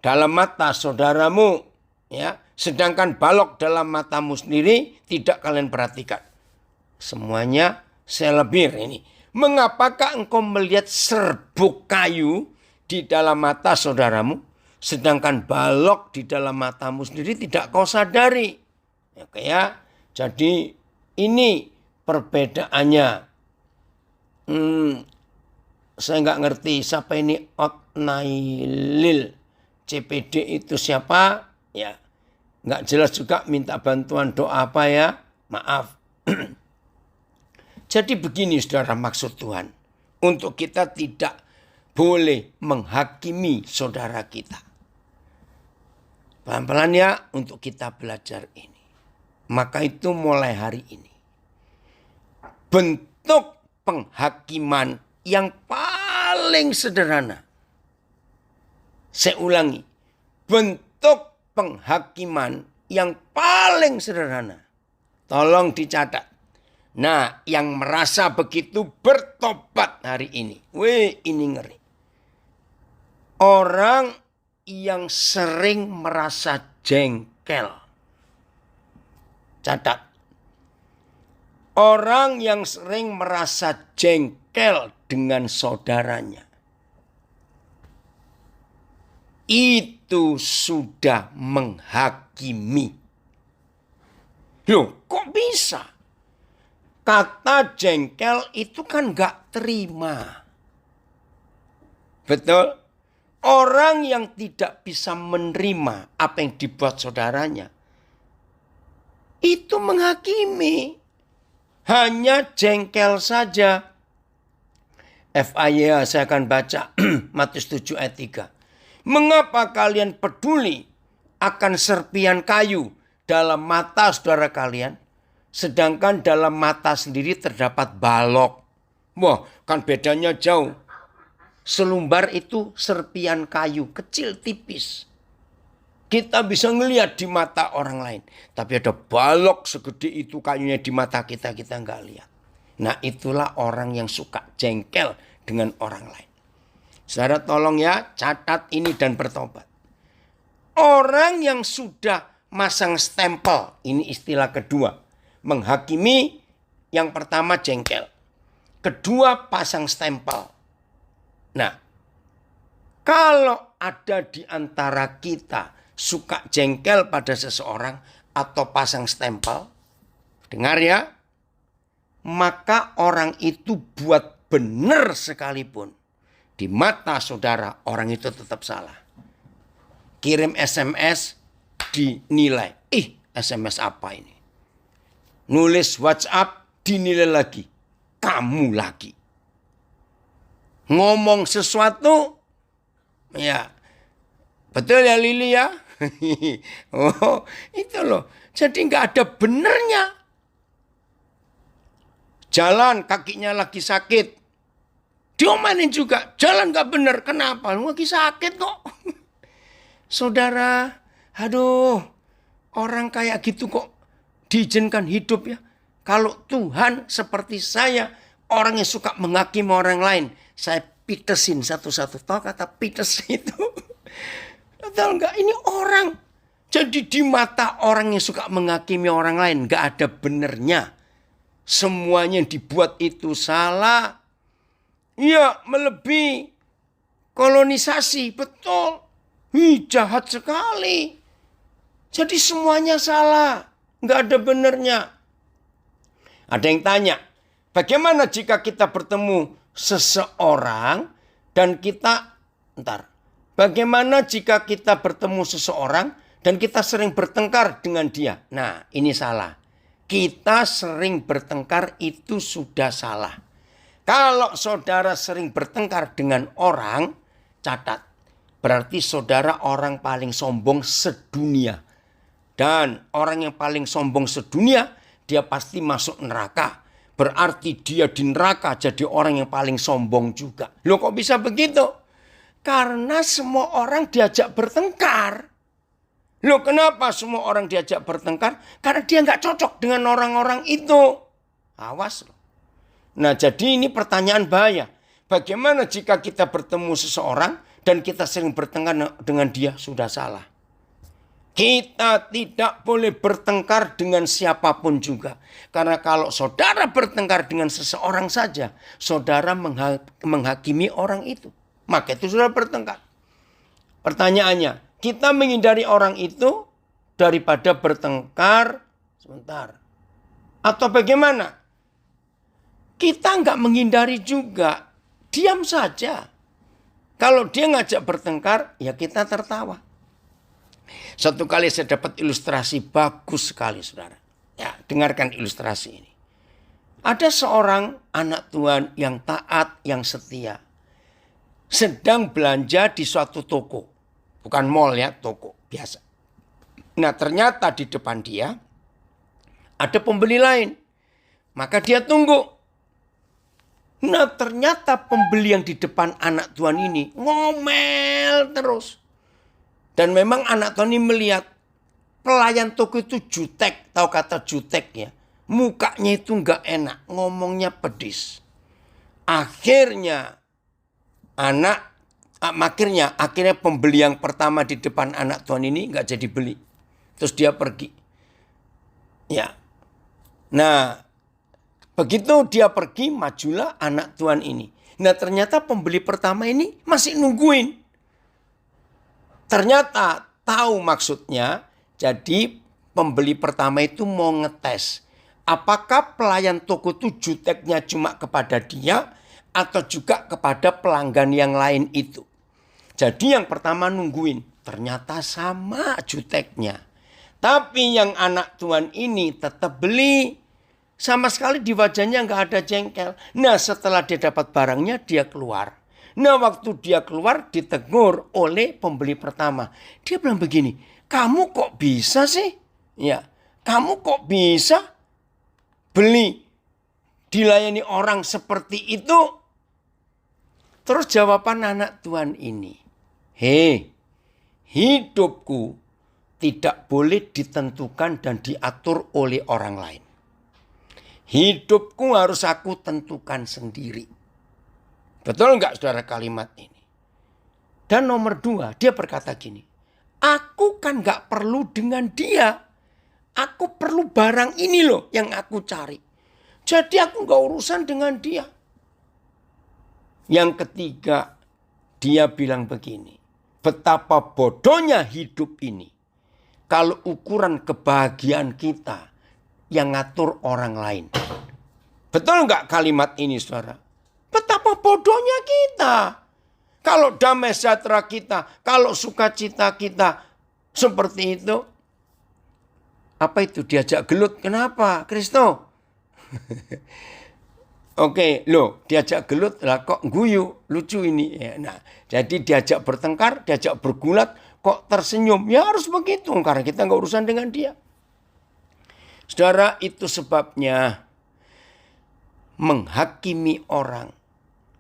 dalam mata saudaramu, ya, sedangkan balok dalam matamu sendiri tidak kalian perhatikan? Semuanya selebir ini. Mengapakah engkau melihat serbuk kayu di dalam mata saudaramu, sedangkan balok di dalam matamu sendiri tidak kau sadari? Oke ya. Jadi ini perbedaannya. Saya nggak ngerti siapa ini Otnailil. CPD itu siapa? Ya, nggak jelas juga, minta bantuan doa apa ya? Maaf. Jadi begini saudara, maksud Tuhan. Untuk kita tidak boleh menghakimi saudara kita. Pelan-pelan ya untuk kita belajar ini. Maka itu mulai hari ini. Bentuk penghakiman yang paling sederhana. Saya ulangi. Bentuk penghakiman yang paling sederhana. Tolong dicatat. Nah, yang merasa begitu bertobat hari ini. Wih, ini ngeri. Orang yang sering merasa jengkel. Catat. Orang yang sering merasa jengkel dengan saudaranya. Itu sudah menghakimi. Loh, kok bisa? Kata jengkel itu kan gak terima. Betul? Orang yang tidak bisa menerima apa yang dibuat saudaranya, itu menghakimi. Hanya jengkel saja. FAYA saya akan baca Matius 7 ayat 3. Mengapa kalian peduli akan serpian kayu dalam mata saudara kalian, sedangkan dalam mata sendiri terdapat balok? Wah, kan bedanya jauh. Selumbar itu serpian kayu kecil tipis. Kita bisa ngelihat di mata orang lain. Tapi ada balok segede itu kayunya di mata kita, kita nggak lihat. Nah itulah orang yang suka jengkel dengan orang lain. Saudara tolong ya, catat ini dan bertobat. Orang yang sudah masang stempel, ini istilah kedua. Menghakimi, yang pertama jengkel. Kedua pasang stempel. Nah, kalau ada di antara kita suka jengkel pada seseorang atau pasang stempel, dengar ya, maka orang itu buat benar sekalipun, di mata saudara orang itu tetap salah. Kirim SMS dinilai, SMS apa ini? Nulis WhatsApp dinilai lagi, kamu lagi. Ngomong sesuatu, ya betul ya Lili ya. Oh itu loh, jadi nggak ada benernya. Jalan kakinya lagi sakit, diomelin juga, jalan nggak bener, kenapa? Lu lagi sakit kok. Saudara, aduh, orang kayak gitu kok diizinkan hidup ya. Kalau Tuhan seperti saya, orang yang suka menghakimi orang lain, saya pitesin satu-satu. Tahu kata pites itu? Tahu nggak? Ini orang. Jadi di mata orang yang suka menghakimi orang lain, nggak ada benernya. Semuanya yang dibuat itu salah. Ya, melebihi kolonisasi, betul. Jahat sekali. Jadi semuanya salah. Nggak ada benernya. Ada yang tanya, bagaimana jika kita bertemu seseorang dan kita, bagaimana jika kita bertemu seseorang dan kita sering bertengkar dengan dia? Nah, ini salah. Kita sering bertengkar itu sudah salah. Kalau saudara sering bertengkar dengan orang, catat. Berarti saudara orang paling sombong sedunia. Dan orang yang paling sombong sedunia, dia pasti masuk neraka. Berarti dia di neraka jadi orang yang paling sombong juga. Loh kok bisa begitu? Karena semua orang diajak bertengkar. Loh kenapa semua orang diajak bertengkar? Karena dia nggak cocok dengan orang-orang itu. Awas loh. Nah jadi ini pertanyaan bahaya. Bagaimana jika kita bertemu seseorang dan kita sering bertengkar dengan dia? Sudah salah. Kita tidak boleh bertengkar dengan siapapun juga. Karena kalau saudara bertengkar dengan seseorang saja, saudara menghakimi orang itu. Maka itu saudara bertengkar. Pertanyaannya, kita menghindari orang itu daripada bertengkar sebentar. Atau bagaimana? Kita nggak menghindari juga. Diam saja. Kalau dia ngajak bertengkar, ya kita tertawa. Satu kali saya dapat ilustrasi bagus sekali saudara. Ya, dengarkan ilustrasi ini. Ada seorang anak Tuhan yang taat, yang setia. Sedang belanja di suatu toko. Bukan mall ya, toko biasa. Nah ternyata di depan dia ada pembeli lain. Maka dia tunggu. Nah ternyata pembeli yang di depan anak Tuhan ini ngomel terus. Dan memang anak Tuhan ini melihat pelayan toko itu jutek. Tahu kata jutek ya. Mukanya itu nggak enak. Ngomongnya pedis. Akhirnya pembeli yang pertama di depan anak Tuhan ini nggak jadi beli. Terus dia pergi. Ya. Nah, begitu dia pergi, majulah anak Tuhan ini. Nah, ternyata pembeli pertama ini masih nungguin. Ternyata tahu maksudnya. Jadi pembeli pertama itu mau ngetes. Apakah pelayan toko itu juteknya cuma kepada dia atau juga kepada pelanggan yang lain itu. Jadi yang pertama nungguin. Ternyata sama juteknya. Tapi yang anak Tuhan ini tetap beli. Sama sekali di wajahnya nggak ada jengkel. Nah setelah dia dapat barangnya dia keluar. Nah waktu dia keluar ditegur oleh pembeli pertama. Dia bilang begini, kamu kok bisa sih? Ya, kamu kok bisa beli dilayani orang seperti itu? Terus jawaban anak Tuhan ini, hidupku tidak boleh ditentukan dan diatur oleh orang lain. Hidupku harus aku tentukan sendiri. Betul enggak saudara kalimat ini? Dan nomor 2, dia berkata gini, aku kan enggak perlu dengan dia. Aku perlu barang ini loh yang aku cari. Jadi aku enggak urusan dengan dia. Yang ketiga, dia bilang begini, betapa bodohnya hidup ini. Kalau ukuran kebahagiaan kita yang ngatur orang lain. Betul enggak kalimat ini saudara? Betapa bodohnya kita. Kalau damai sejahtera kita, kalau sukacita kita seperti itu. Apa itu diajak gelut? Kenapa? Kristo? Oke, loh diajak gelut lah kok guyu, lucu ini. Ya, nah, jadi diajak bertengkar, diajak bergulat, kok tersenyum. Ya harus begitu karena kita nggak urusan dengan dia. Saudara, itu sebabnya menghakimi orang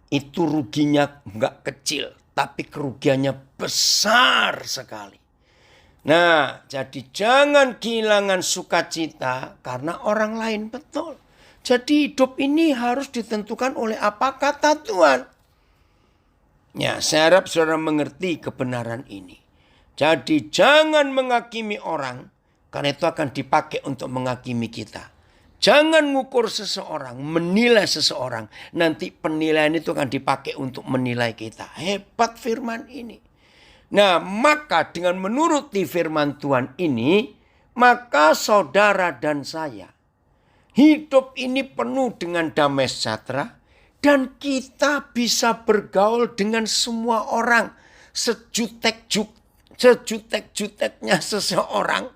itu ruginya nggak kecil, tapi kerugiannya besar sekali. Nah, jadi jangan kehilangan sukacita karena orang lain, betul. Jadi hidup ini harus ditentukan oleh apa kata Tuhan. Ya, saya harap saudara mengerti kebenaran ini. Jadi jangan menghakimi orang, karena itu akan dipakai untuk menghakimi kita. Jangan ngukur seseorang, menilai seseorang. Nanti penilaian itu akan dipakai untuk menilai kita. Hebat firman ini. Nah, maka dengan menuruti firman Tuhan ini, maka saudara dan saya, hidup ini penuh dengan damai sejahtera. Dan kita bisa bergaul dengan semua orang. Sejutek-juteknya seseorang.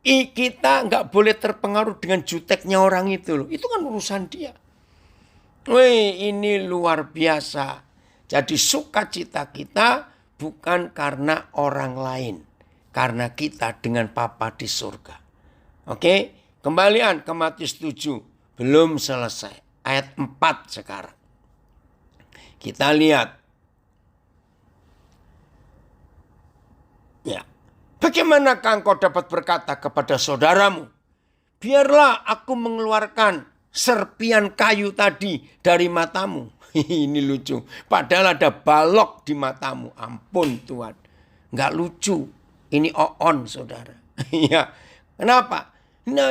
Kita nggak boleh terpengaruh dengan juteknya orang itu loh. Itu kan urusan dia. Wih, ini luar biasa. Jadi sukacita kita bukan karena orang lain. Karena kita dengan Bapa di surga. Oke, kembalian ke Matius 7. Belum selesai. Ayat 4 sekarang. Kita lihat. Ya. Bagaimanakah engkau dapat berkata kepada saudaramu, biarlah aku mengeluarkan serpian kayu tadi dari matamu. Ini lucu. Padahal ada balok di matamu. Ampun Tuhan. Nggak lucu. Ini on saudara. Ya. Kenapa? Nah,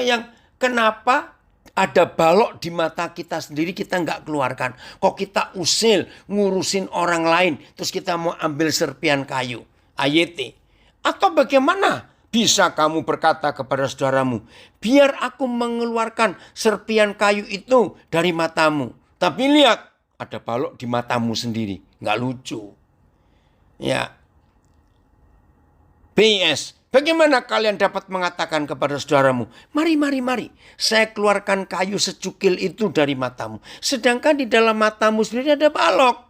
kenapa ada balok di mata kita sendiri kita nggak keluarkan. Kok kita usil ngurusin orang lain. Terus kita mau ambil serpian kayu. AYT. Atau bagaimana bisa kamu berkata kepada saudaramu, biar aku mengeluarkan serpian kayu itu dari matamu. Tapi lihat, ada balok di matamu sendiri. Nggak lucu. Ya. PS. Bagaimana kalian dapat mengatakan kepada saudaramu, mari, saya keluarkan kayu secukil itu dari matamu. Sedangkan di dalam matamu sendiri ada balok.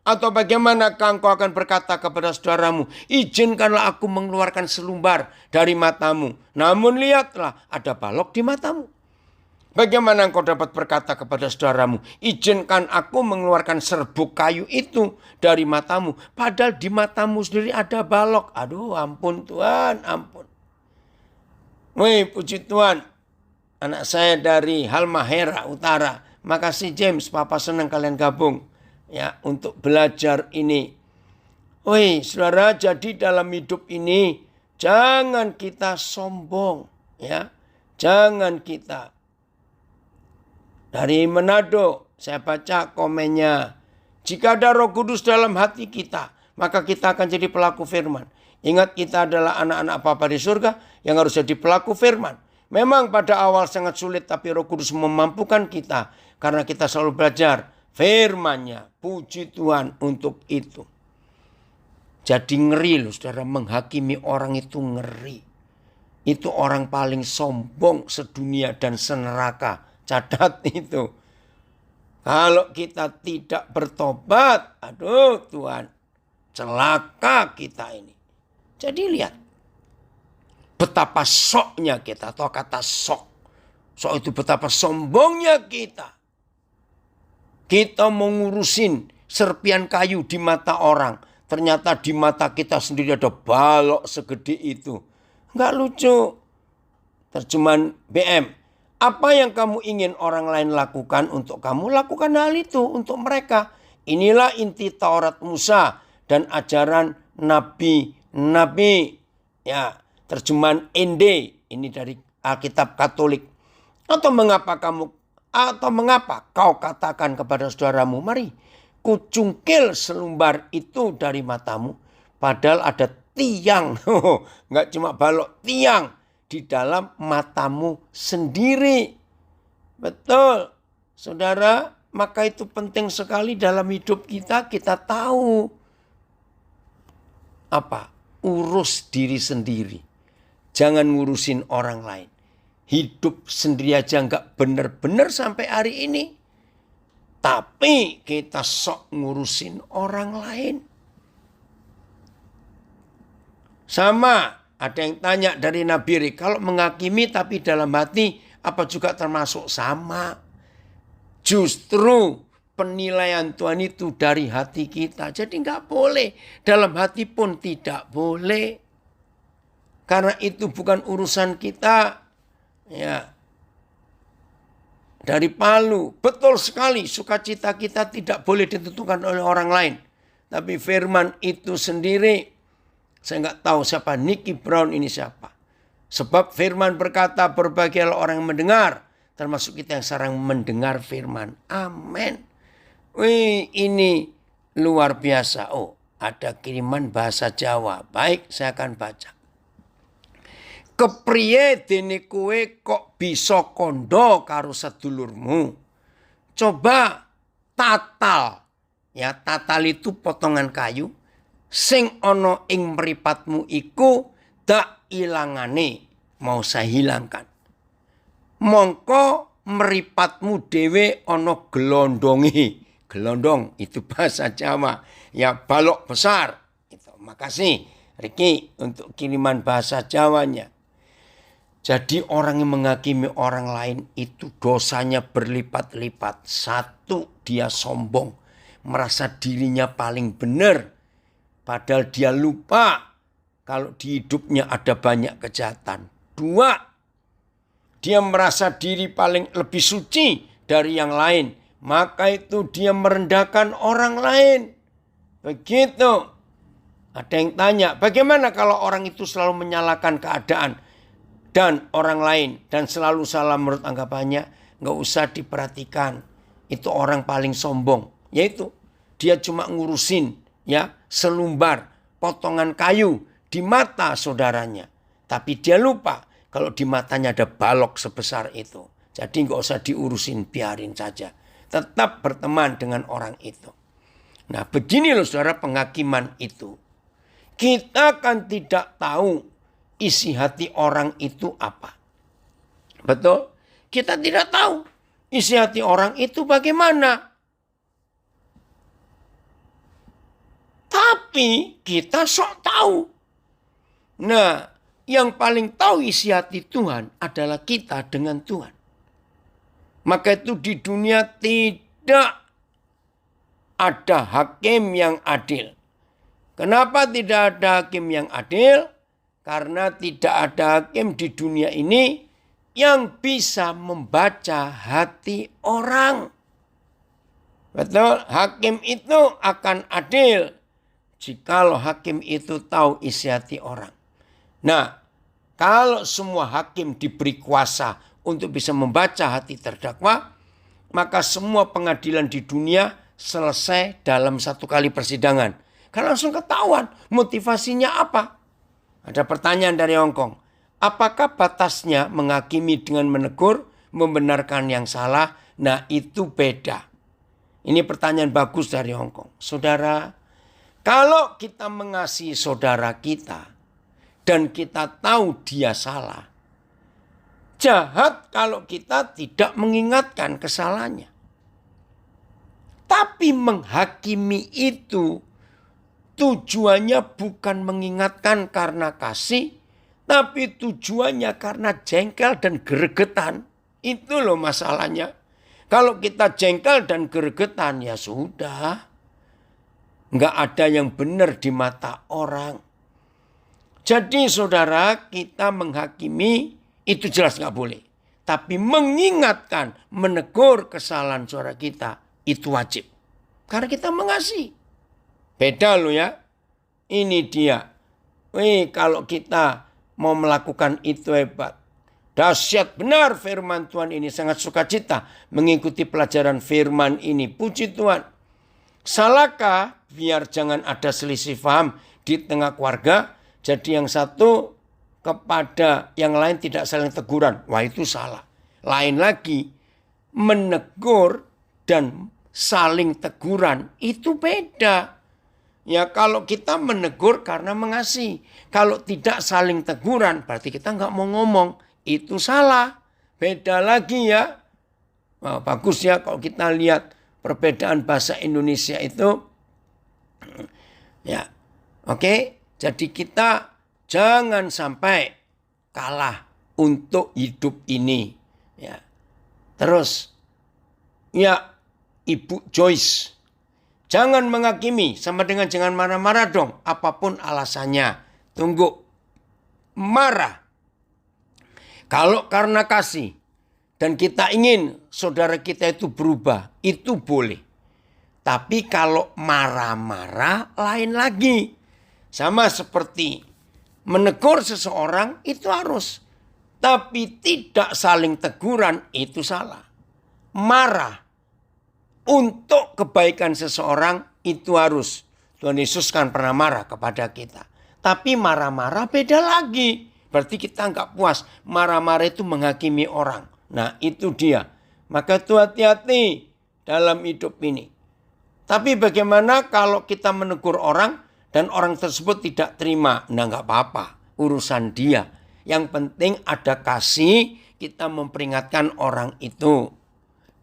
Atau bagaimana engkau akan berkata kepada saudaramu, izinkanlah aku mengeluarkan selumbar dari matamu. Namun lihatlah, ada balok di matamu. Bagaimana engkau dapat berkata kepada saudaramu, izinkan aku mengeluarkan serbuk kayu itu dari matamu. Padahal di matamu sendiri ada balok. Aduh, ampun Tuhan, ampun. Wih, puji Tuhan. Anak saya dari Halmahera Utara. Makasih James, Papa senang kalian gabung. Ya, untuk belajar ini. Wih, saudara, jadi dalam hidup ini jangan kita sombong, ya. Jangan kita. Dari Manado, saya baca komennya. Jika ada Roh Kudus dalam hati kita, maka kita akan jadi pelaku firman. Ingat, kita adalah anak-anak Bapa di surga yang harus jadi pelaku firman. Memang pada awal sangat sulit, tapi Roh Kudus memampukan kita karena kita selalu belajar firman-Nya. Puji Tuhan untuk itu. Jadi ngeri loh saudara, menghakimi orang itu ngeri. Itu orang paling sombong sedunia dan seneraka. Catat itu. Kalau kita tidak bertobat, aduh Tuhan, celaka kita ini. Jadi lihat. Betapa soknya kita, atau kata sok. Sok itu betapa sombongnya kita. Kita mau ngurusin serpian kayu di mata orang. Ternyata di mata kita sendiri ada balok segede itu. Enggak lucu. Terjemahan BM. Apa yang kamu ingin orang lain lakukan untuk kamu, lakukan hal itu untuk mereka. Inilah inti Taurat Musa dan ajaran nabi-nabi. Ya, terjemahan ND. Ini dari Alkitab Katolik. Atau mengapa kau katakan kepada saudaramu, mari kucungkil selumbar itu dari matamu. Padahal ada tiang, nggak cuma balok, tiang di dalam matamu sendiri. Betul, saudara, maka itu penting sekali dalam hidup kita. Kita tahu apa? Urus diri sendiri. Jangan ngurusin orang lain. Hidup sendiri aja nggak benar-benar sampai hari ini. Tapi kita sok ngurusin orang lain. Sama, ada yang tanya dari Nabi Rik, kalau menghakimi tapi dalam hati apa juga termasuk sama? Justru penilaian Tuhan itu dari hati kita. Jadi nggak boleh, dalam hati pun tidak boleh. Karena itu bukan urusan kita. Ya, dari Palu, betul sekali sukacita kita tidak boleh ditentukan oleh orang lain. Tapi firman itu sendiri, saya nggak tahu siapa Nicky Brown ini siapa. Sebab firman berkata berbahagialah orang yang mendengar. Termasuk kita yang sekarang mendengar firman. Amin. Wih, ini luar biasa. Oh, ada kiriman bahasa Jawa. Baik, saya akan baca. Kepriye dene kowe kok bisa kondo karo sedulurmu? Coba tatal. Ya, tatal itu potongan kayu. Sing ana ing mripatmu iku dak ilangane. Mau saya hilangkan. Mongko mripatmu dhewe ana gelondongi. Gelondong itu bahasa Jawa. Ya, balok besar. Itu. Makasih Riki untuk kiriman bahasa Jawanya. Jadi orang yang menghakimi orang lain itu dosanya berlipat-lipat. Satu, dia sombong. Merasa dirinya paling benar. Padahal dia lupa kalau di hidupnya ada banyak kejahatan. Dua, dia merasa diri paling lebih suci dari yang lain. Maka itu dia merendahkan orang lain. Begitu. Ada yang tanya, bagaimana kalau orang itu selalu menyalahkan keadaan dan orang lain dan selalu salah menurut anggapannya? Nggak usah diperhatikan. Itu orang paling sombong. Yaitu dia cuma ngurusin ya selumbar potongan kayu di mata saudaranya. Tapi dia lupa kalau di matanya ada balok sebesar itu. Jadi nggak usah diurusin, biarin saja. Tetap berteman dengan orang itu. Nah, begini loh saudara penghakiman itu. Kita kan tidak tahu isi hati orang itu apa. Betul? Kita tidak tahu isi hati orang itu bagaimana. Tapi kita sok tahu. Nah, yang paling tahu isi hati Tuhan adalah kita dengan Tuhan. Maka itu di dunia tidak ada hakim yang adil. Kenapa tidak ada hakim yang adil? Karena tidak ada hakim di dunia ini yang bisa membaca hati orang. Betul? Hakim itu akan adil jikalau hakim itu tahu isi hati orang. Nah, kalau semua hakim diberi kuasa untuk bisa membaca hati terdakwa, maka semua pengadilan di dunia selesai dalam satu kali persidangan. Karena langsung ketahuan motivasinya apa. Ada pertanyaan dari Hongkong. Apakah batasnya menghakimi dengan menegur, membenarkan yang salah? Nah, itu beda. Ini pertanyaan bagus dari Hongkong. Saudara, kalau kita mengasihi saudara kita dan kita tahu dia salah, jahat kalau kita tidak mengingatkan kesalahannya. Tapi menghakimi itu tujuannya bukan mengingatkan karena kasih, tapi tujuannya karena jengkel dan gregetan. Itu loh masalahnya. Kalau kita jengkel dan gregetan, ya sudah. Nggak ada yang benar di mata orang. Jadi saudara, kita menghakimi itu jelas nggak boleh. Tapi mengingatkan, menegur kesalahan saudara kita, itu wajib. Karena kita mengasihi. Beda loh ya. Ini dia. Kalau kita mau melakukan itu hebat. Dahsyat benar firman Tuhan ini. Sangat sukacita mengikuti pelajaran firman ini. Puji Tuhan. Salahkah? Biar jangan ada selisih paham di tengah keluarga. Jadi yang satu kepada yang lain tidak saling teguran. Wah, itu salah. Lain lagi. Menegur dan saling teguran itu beda. Ya, kalau kita menegur karena mengasihi. Kalau tidak saling teguran berarti kita nggak mau ngomong. Itu salah. Beda lagi ya. Nah, bagus ya kalau kita lihat perbedaan bahasa Indonesia itu. Ya, oke. Jadi kita jangan sampai kalah untuk hidup ini. Ya. Terus, ya Ibu Joyce. Jangan menghakimi, sama dengan jangan marah-marah dong. Apapun alasannya. Tunggu. Marah. Kalau karena kasih. Dan kita ingin saudara kita itu berubah. Itu boleh. Tapi kalau marah-marah lain lagi. Sama seperti menegur seseorang itu harus. Tapi tidak saling teguran itu salah. Marah untuk kebaikan seseorang itu harus. Tuhan Yesus kan pernah marah kepada kita. Tapi marah-marah beda lagi. Berarti kita nggak puas. Marah-marah itu menghakimi orang. Nah itu dia. Maka itu hati-hati dalam hidup ini. Tapi bagaimana kalau kita menegur orang dan orang tersebut tidak terima? Nah nggak apa-apa, urusan dia. Yang penting ada kasih, kita memperingatkan orang itu.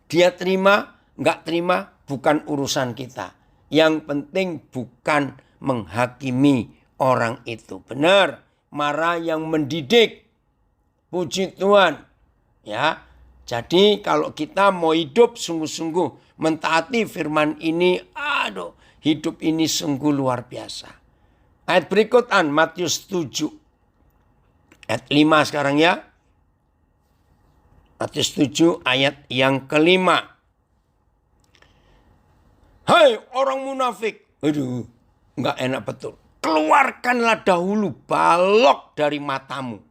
Dia terima, nggak terima, bukan urusan kita. Yang penting bukan menghakimi orang itu. Benar, marah yang mendidik. Puji Tuhan. Ya, jadi kalau kita mau hidup sungguh-sungguh mentaati firman ini, hidup ini sungguh luar biasa. Ayat berikutan Matius 7. Ayat 5 sekarang ya. Matius 7 ayat yang kelima. Hai orang munafik. Aduh, enggak enak betul. Keluarkanlah dahulu balok dari matamu.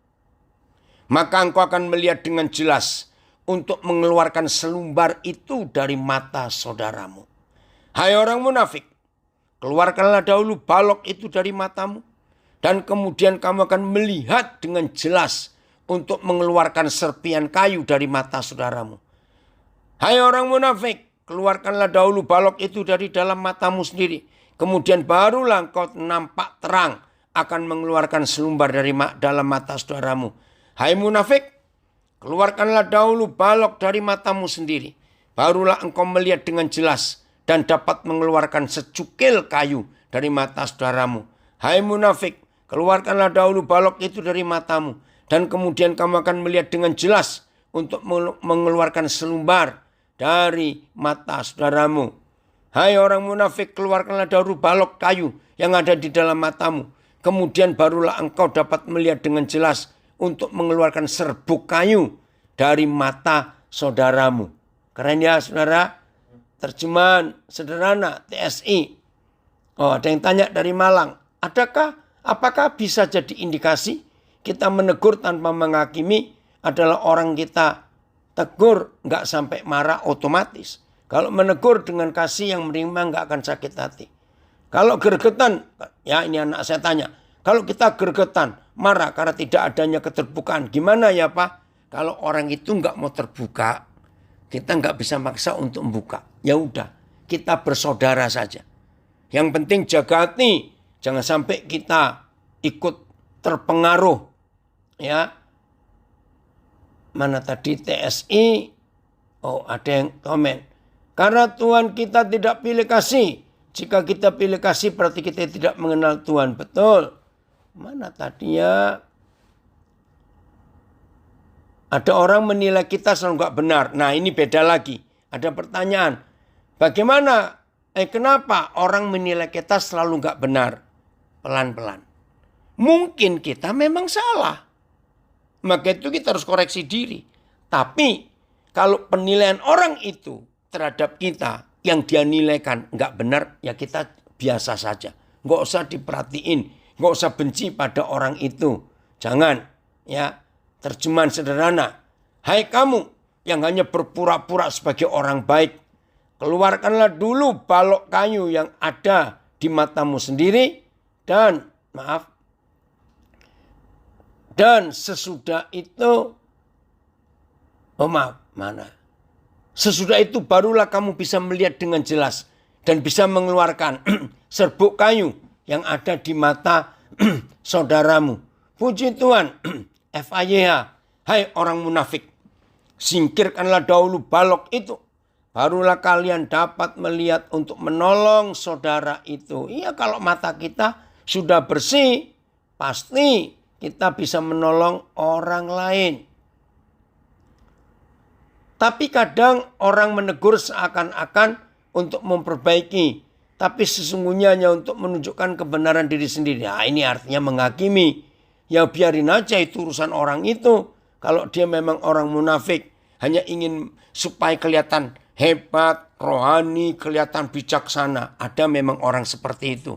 Maka engkau akan melihat dengan jelas untuk mengeluarkan selumbar itu dari mata saudaramu. Hai orang munafik, keluarkanlah dahulu balok itu dari matamu. Dan kemudian kamu akan melihat dengan jelas untuk mengeluarkan serpian kayu dari mata saudaramu. Hai orang munafik, keluarkanlah dahulu balok itu dari dalam matamu sendiri. Kemudian barulah engkau nampak terang akan mengeluarkan selumbar dari dalam mata saudaramu. Hai munafik, keluarkanlah dahulu balok dari matamu sendiri. Barulah engkau melihat dengan jelas dan dapat mengeluarkan secukil kayu dari mata saudaramu. Hai munafik, keluarkanlah dahulu balok itu dari matamu. Dan kemudian kamu akan melihat dengan jelas untuk mengeluarkan selumbar dari mata saudaramu. Hai orang munafik, keluarkanlah dahulu balok kayu yang ada di dalam matamu. Kemudian barulah engkau dapat melihat dengan jelas untuk mengeluarkan serbuk kayu dari mata saudaramu. Keren ya saudara? Terjemahan sederhana TSI. Oh, ada yang tanya dari Malang. Apakah bisa jadi indikasi kita menegur tanpa menghakimi adalah orang kita tegur nggak sampai marah otomatis. Kalau menegur dengan kasih yang menerima nggak akan sakit hati. Kalau gregetan, ya ini anak saya tanya. Kalau kita gregetan, marah karena tidak adanya keterbukaan. Gimana ya Pak? Kalau orang itu nggak mau terbuka, kita nggak bisa maksa untuk membuka. Ya udah, kita bersaudara saja. Yang penting jaga hati. Jangan sampai kita ikut terpengaruh. Ya, mana tadi TSI? Oh, ada yang komen. Karena Tuhan kita tidak pilih kasih. Jika kita pilih kasih berarti kita tidak mengenal Tuhan. Betul. Mana tadi ya? Ada orang menilai kita selalu nggak benar. Nah ini beda lagi. Ada pertanyaan. Bagaimana? Kenapa orang menilai kita selalu nggak benar? Pelan-pelan. Mungkin kita memang salah. Maka itu kita harus koreksi diri. Tapi kalau penilaian orang itu terhadap kita yang dia nilaikan nggak benar, ya kita biasa saja. Nggak usah diperhatiin, nggak usah benci pada orang itu. Jangan, ya. Terjemahan sederhana. Hai kamu yang hanya berpura-pura sebagai orang baik, keluarkanlah dulu balok kayu yang ada di matamu sendiri dan sesudah itu, sesudah itu barulah kamu bisa melihat dengan jelas dan bisa mengeluarkan serbuk kayu yang ada di mata saudaramu. Puji Tuhan. FAYH, hai orang munafik, singkirkanlah dahulu balok itu. Barulah kalian dapat melihat untuk menolong saudara itu. Iya, kalau mata kita sudah bersih, pasti kita bisa menolong orang lain. Tapi kadang orang menegur seakan-akan untuk memperbaiki. Tapi sesungguhnya hanya untuk menunjukkan kebenaran diri sendiri. Nah, ini artinya menghakimi. Ya biarin aja itu urusan orang itu. Kalau dia memang orang munafik, hanya ingin supaya kelihatan hebat, rohani, kelihatan bijaksana. Ada memang orang seperti itu.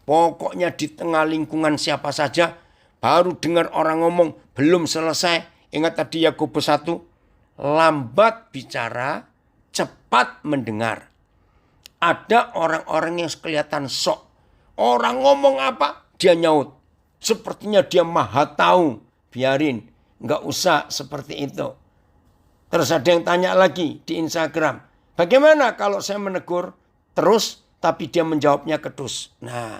Pokoknya di tengah lingkungan siapa saja, baru dengar orang ngomong, belum selesai. Ingat tadi Yakobus 1, lambat bicara, cepat mendengar. Ada orang-orang yang kelihatan sok. Orang ngomong apa, dia nyaut. Sepertinya dia maha tahu. Biarin, nggak usah seperti itu. Terus ada yang tanya lagi di Instagram, bagaimana kalau saya menegur terus tapi dia menjawabnya kedus? Nah,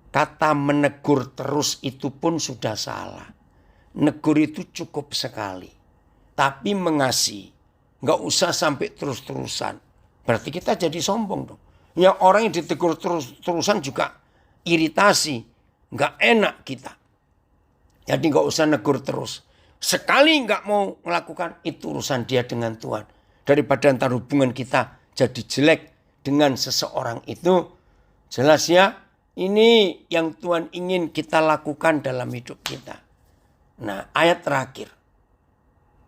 kata menegur terus itu pun sudah salah. Negur itu cukup sekali. Tapi mengasihi, nggak usah sampai terus-terusan. Berarti kita jadi sombong dong. Ya orang yang ditegur terus-terusan juga iritasi. Nggak enak kita. Jadi nggak usah negur terus. Sekali nggak mau melakukan, itu urusan dia dengan Tuhan. Daripada antar hubungan kita jadi jelek dengan seseorang itu. Jelas ya, ini yang Tuhan ingin kita lakukan dalam hidup kita. Nah, ayat terakhir.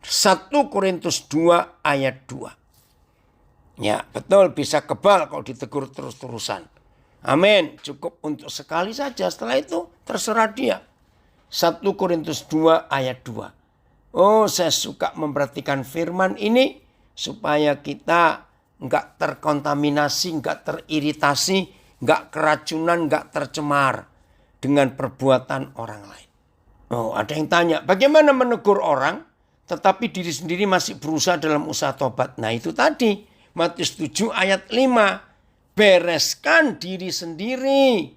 1 Korintus 2 ayat 2. Ya, betul, bisa kebal kalau ditegur terus-terusan. Amin. Cukup untuk sekali saja. Setelah itu terserah dia. 1 Korintus 2 ayat 2. Oh, saya suka memperhatikan firman ini supaya kita nggak terkontaminasi, nggak teriritasi, nggak keracunan, nggak tercemar dengan perbuatan orang lain. Oh, ada yang tanya, bagaimana menegur orang tetapi diri sendiri masih berusaha dalam usaha tobat? Nah, itu tadi. Matius 7 ayat 5. Bereskan diri sendiri.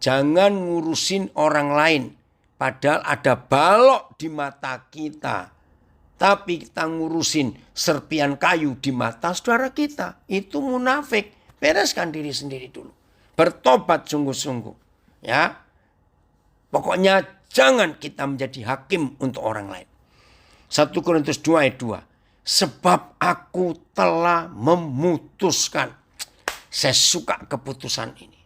Jangan ngurusin orang lain. Padahal ada balok di mata kita. Tapi kita ngurusin serpian kayu di mata saudara kita. Itu munafik. Bereskan diri sendiri dulu. Bertobat sungguh-sungguh. Ya. Pokoknya jangan kita menjadi hakim untuk orang lain. 1 Korintus 2 ayat 2. Sebab aku telah memutuskan. Saya suka keputusan ini.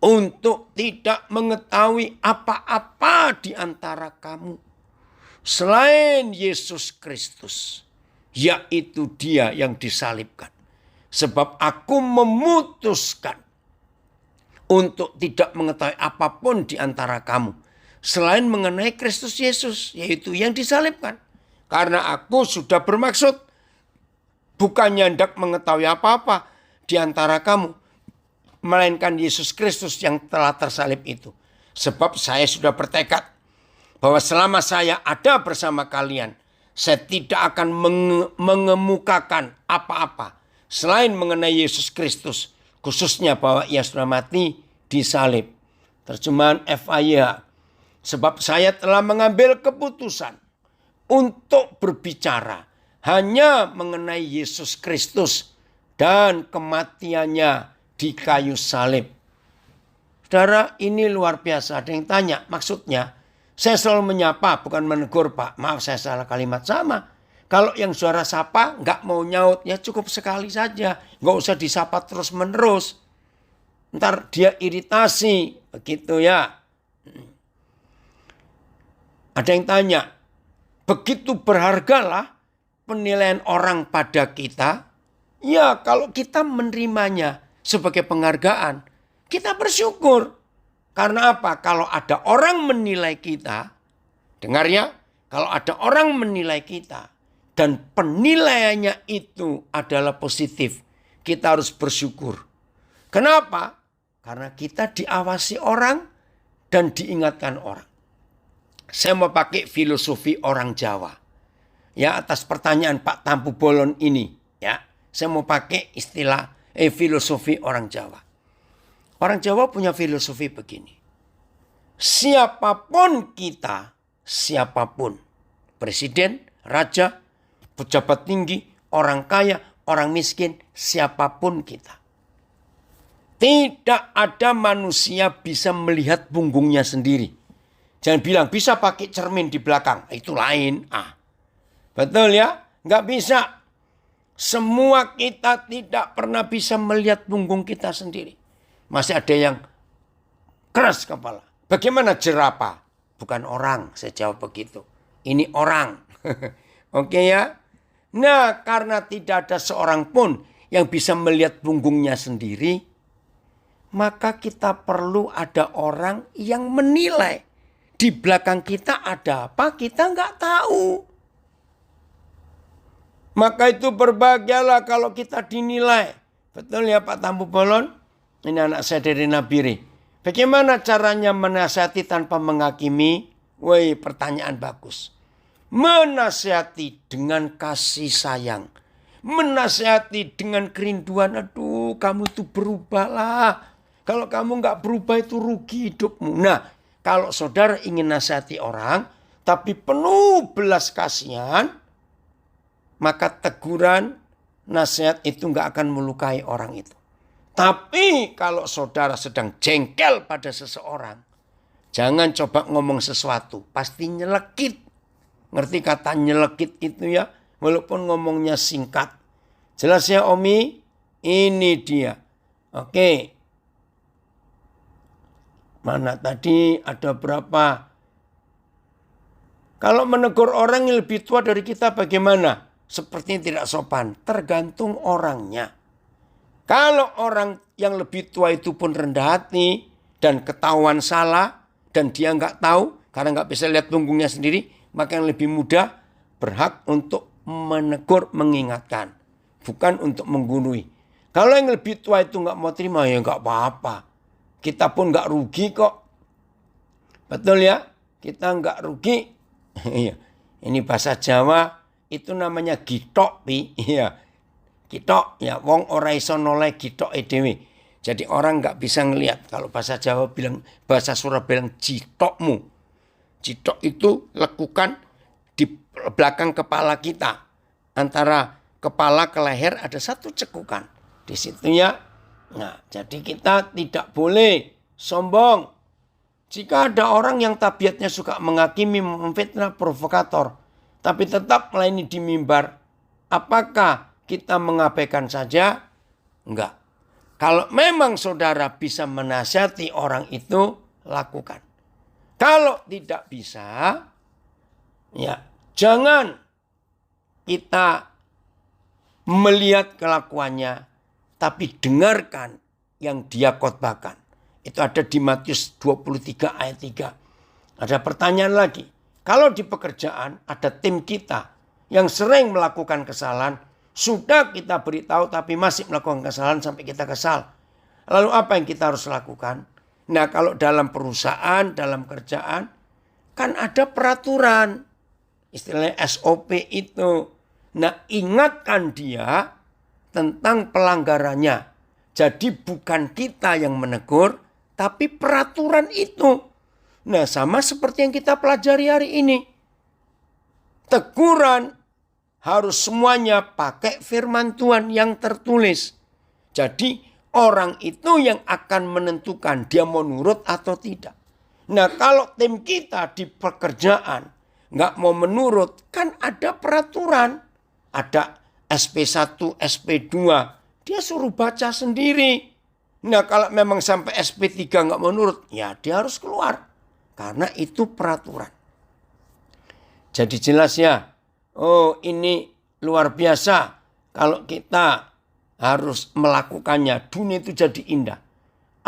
Untuk tidak mengetahui apa-apa di antara kamu. Selain Yesus Kristus. Yaitu dia yang disalibkan. Sebab aku memutuskan. Untuk tidak mengetahui apapun di antara kamu. Selain mengenai Kristus Yesus. Yaitu yang disalibkan. Karena aku sudah bermaksud bukannya hendak mengetahui apa-apa di antara kamu. Melainkan Yesus Kristus yang telah tersalib itu. Sebab saya sudah bertekad bahwa selama saya ada bersama kalian. Saya tidak akan mengemukakan apa-apa. Selain mengenai Yesus Kristus. Khususnya bahwa ia sudah mati disalib. Terjemahan FIH. Sebab saya telah mengambil keputusan. Untuk berbicara hanya mengenai Yesus Kristus dan kematiannya di kayu salib. Saudara, ini luar biasa. Ada yang tanya, maksudnya saya selalu menyapa bukan menegur, Pak. Maaf saya salah kalimat. Sama. Kalau yang saudara sapa nggak mau nyaut, ya cukup sekali saja. Nggak usah disapa terus menerus. Ntar dia iritasi. Begitu ya. Ada yang tanya. Begitu berhargalah penilaian orang pada kita. Ya kalau kita menerimanya sebagai penghargaan. Kita bersyukur. Karena apa? Kalau ada orang menilai kita. Dengar ya. Kalau ada orang menilai kita. Dan penilaiannya itu adalah positif. Kita harus bersyukur. Kenapa? Karena kita diawasi orang. Dan diingatkan orang. Saya mau pakai filosofi orang Jawa. Ya, atas pertanyaan Pak Tampu Bolon ini. Ya, saya mau pakai istilah filosofi orang Jawa. Orang Jawa punya filosofi begini. Siapapun kita, siapapun. Presiden, raja, pejabat tinggi, orang kaya, orang miskin, siapapun kita. Tidak ada manusia bisa melihat punggungnya sendiri. Jangan bilang bisa pakai cermin di belakang. Itu lain. Betul ya? Nggak bisa. Semua kita tidak pernah bisa melihat punggung kita sendiri. Masih ada yang keras kepala. Bagaimana jerapah? Bukan orang. Saya jawab begitu. Ini orang. Oke ya? Nah, karena tidak ada seorang pun yang bisa melihat punggungnya sendiri, maka kita perlu ada orang yang menilai. Di belakang kita ada apa, kita nggak tahu. Maka itu berbahagialah kalau kita dinilai. Betul ya Pak Tampu Bolon? Ini anak saya dari Nabire. Bagaimana caranya menasihati tanpa menghakimi? Woi, pertanyaan bagus. Menasihati dengan kasih sayang. Menasihati dengan kerinduan. Aduh, kamu itu berubahlah. Kalau kamu nggak berubah itu rugi hidupmu. Nah, kalau saudara ingin nasihati orang, tapi penuh belas kasihan, maka teguran, nasihat itu nggak akan melukai orang itu. Tapi kalau saudara sedang jengkel pada seseorang, jangan coba ngomong sesuatu, pasti nyelekit. Ngerti kata nyelekit itu ya, walaupun ngomongnya singkat. Jelas ya Omi? Ini dia. Oke. Mana tadi ada berapa? Kalau menegur orang yang lebih tua dari kita bagaimana? Sepertinya tidak sopan. Tergantung orangnya. Kalau orang yang lebih tua itu pun rendah hati dan ketahuan salah dan dia nggak tahu karena nggak bisa lihat punggungnya sendiri, maka yang lebih muda berhak untuk menegur, mengingatkan, bukan untuk menggurui. Kalau yang lebih tua itu nggak mau terima, ya nggak apa-apa. Kita pun nggak rugi kok. Betul ya? Kita nggak rugi. Ini bahasa Jawa itu namanya gitok pi. Gitok ya, wong ora iso noleh gitok dhewe. Jadi orang nggak bisa ngelihat. Kalau bahasa Jawa bilang, bahasa Surabaya bilang jitokmu. Jitok itu lekukan di belakang kepala kita. Antara kepala ke leher ada satu cekukan. Di situ ya. Nah, jadi kita tidak boleh sombong. Jika ada orang yang tabiatnya suka menghakimi, memfitnah, provokator, tapi tetap melayani di mimbar, apakah kita mengabaikan saja? Enggak. Kalau memang saudara bisa menasihati orang itu, lakukan. Kalau tidak bisa, ya jangan kita melihat kelakuannya, tapi dengarkan yang dia khotbahkan. Itu ada di Matius 23 ayat 3. Ada pertanyaan lagi. Kalau di pekerjaan ada tim kita yang sering melakukan kesalahan, sudah kita beritahu tapi masih melakukan kesalahan sampai kita kesal. Lalu apa yang kita harus lakukan? Nah, kalau dalam perusahaan, dalam kerjaan, kan ada peraturan. Istilahnya SOP itu. Nah, ingatkan dia tentang pelanggarannya. Jadi bukan kita yang menegur, tapi peraturan itu. Nah, sama seperti yang kita pelajari hari ini. Teguran harus semuanya pakai firman Tuhan yang tertulis. Jadi orang itu yang akan menentukan dia mau nurut atau tidak. Nah, kalau tim kita di pekerjaan nggak mau menurut, kan ada peraturan. Ada SP1, SP2, dia suruh baca sendiri. Nah, kalau memang sampai SP3 nggak mau nurut, ya dia harus keluar. Karena itu peraturan. Jadi jelas ya, oh ini luar biasa. Kalau kita harus melakukannya, dunia itu jadi indah.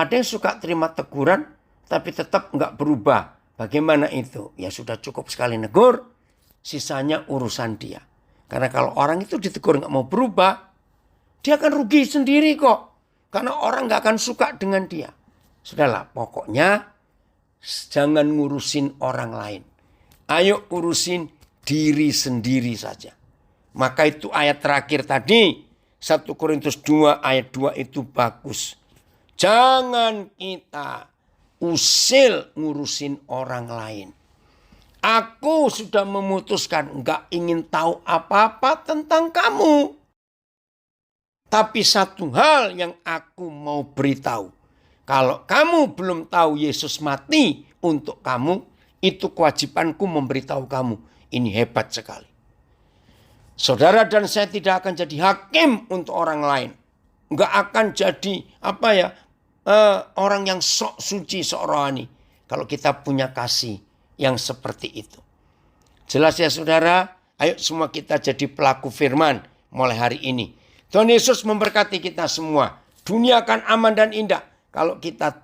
Ada yang suka terima teguran, tapi tetap nggak berubah. Bagaimana itu? Ya sudah cukup sekali negur, sisanya urusan dia. Karena kalau orang itu ditegur nggak mau berubah, dia akan rugi sendiri kok. Karena orang nggak akan suka dengan dia. Sudahlah, pokoknya jangan ngurusin orang lain. Ayo urusin diri sendiri saja. Maka itu ayat terakhir tadi, 1 Korintus 2 ayat 2 itu bagus. Jangan kita usil ngurusin orang lain. Aku sudah memutuskan nggak ingin tahu apa-apa tentang kamu. Tapi satu hal yang aku mau beritahu. Kalau kamu belum tahu Yesus mati untuk kamu, itu kewajibanku memberitahu kamu. Ini hebat sekali. Saudara dan saya tidak akan jadi hakim untuk orang lain. Nggak akan jadi orang yang sok suci, sok rohani. Kalau kita punya kasih yang seperti itu. Jelas ya saudara, Ayo semua kita jadi pelaku firman mulai hari ini. Tuhan Yesus memberkati kita semua. Dunia akan aman dan indah kalau kita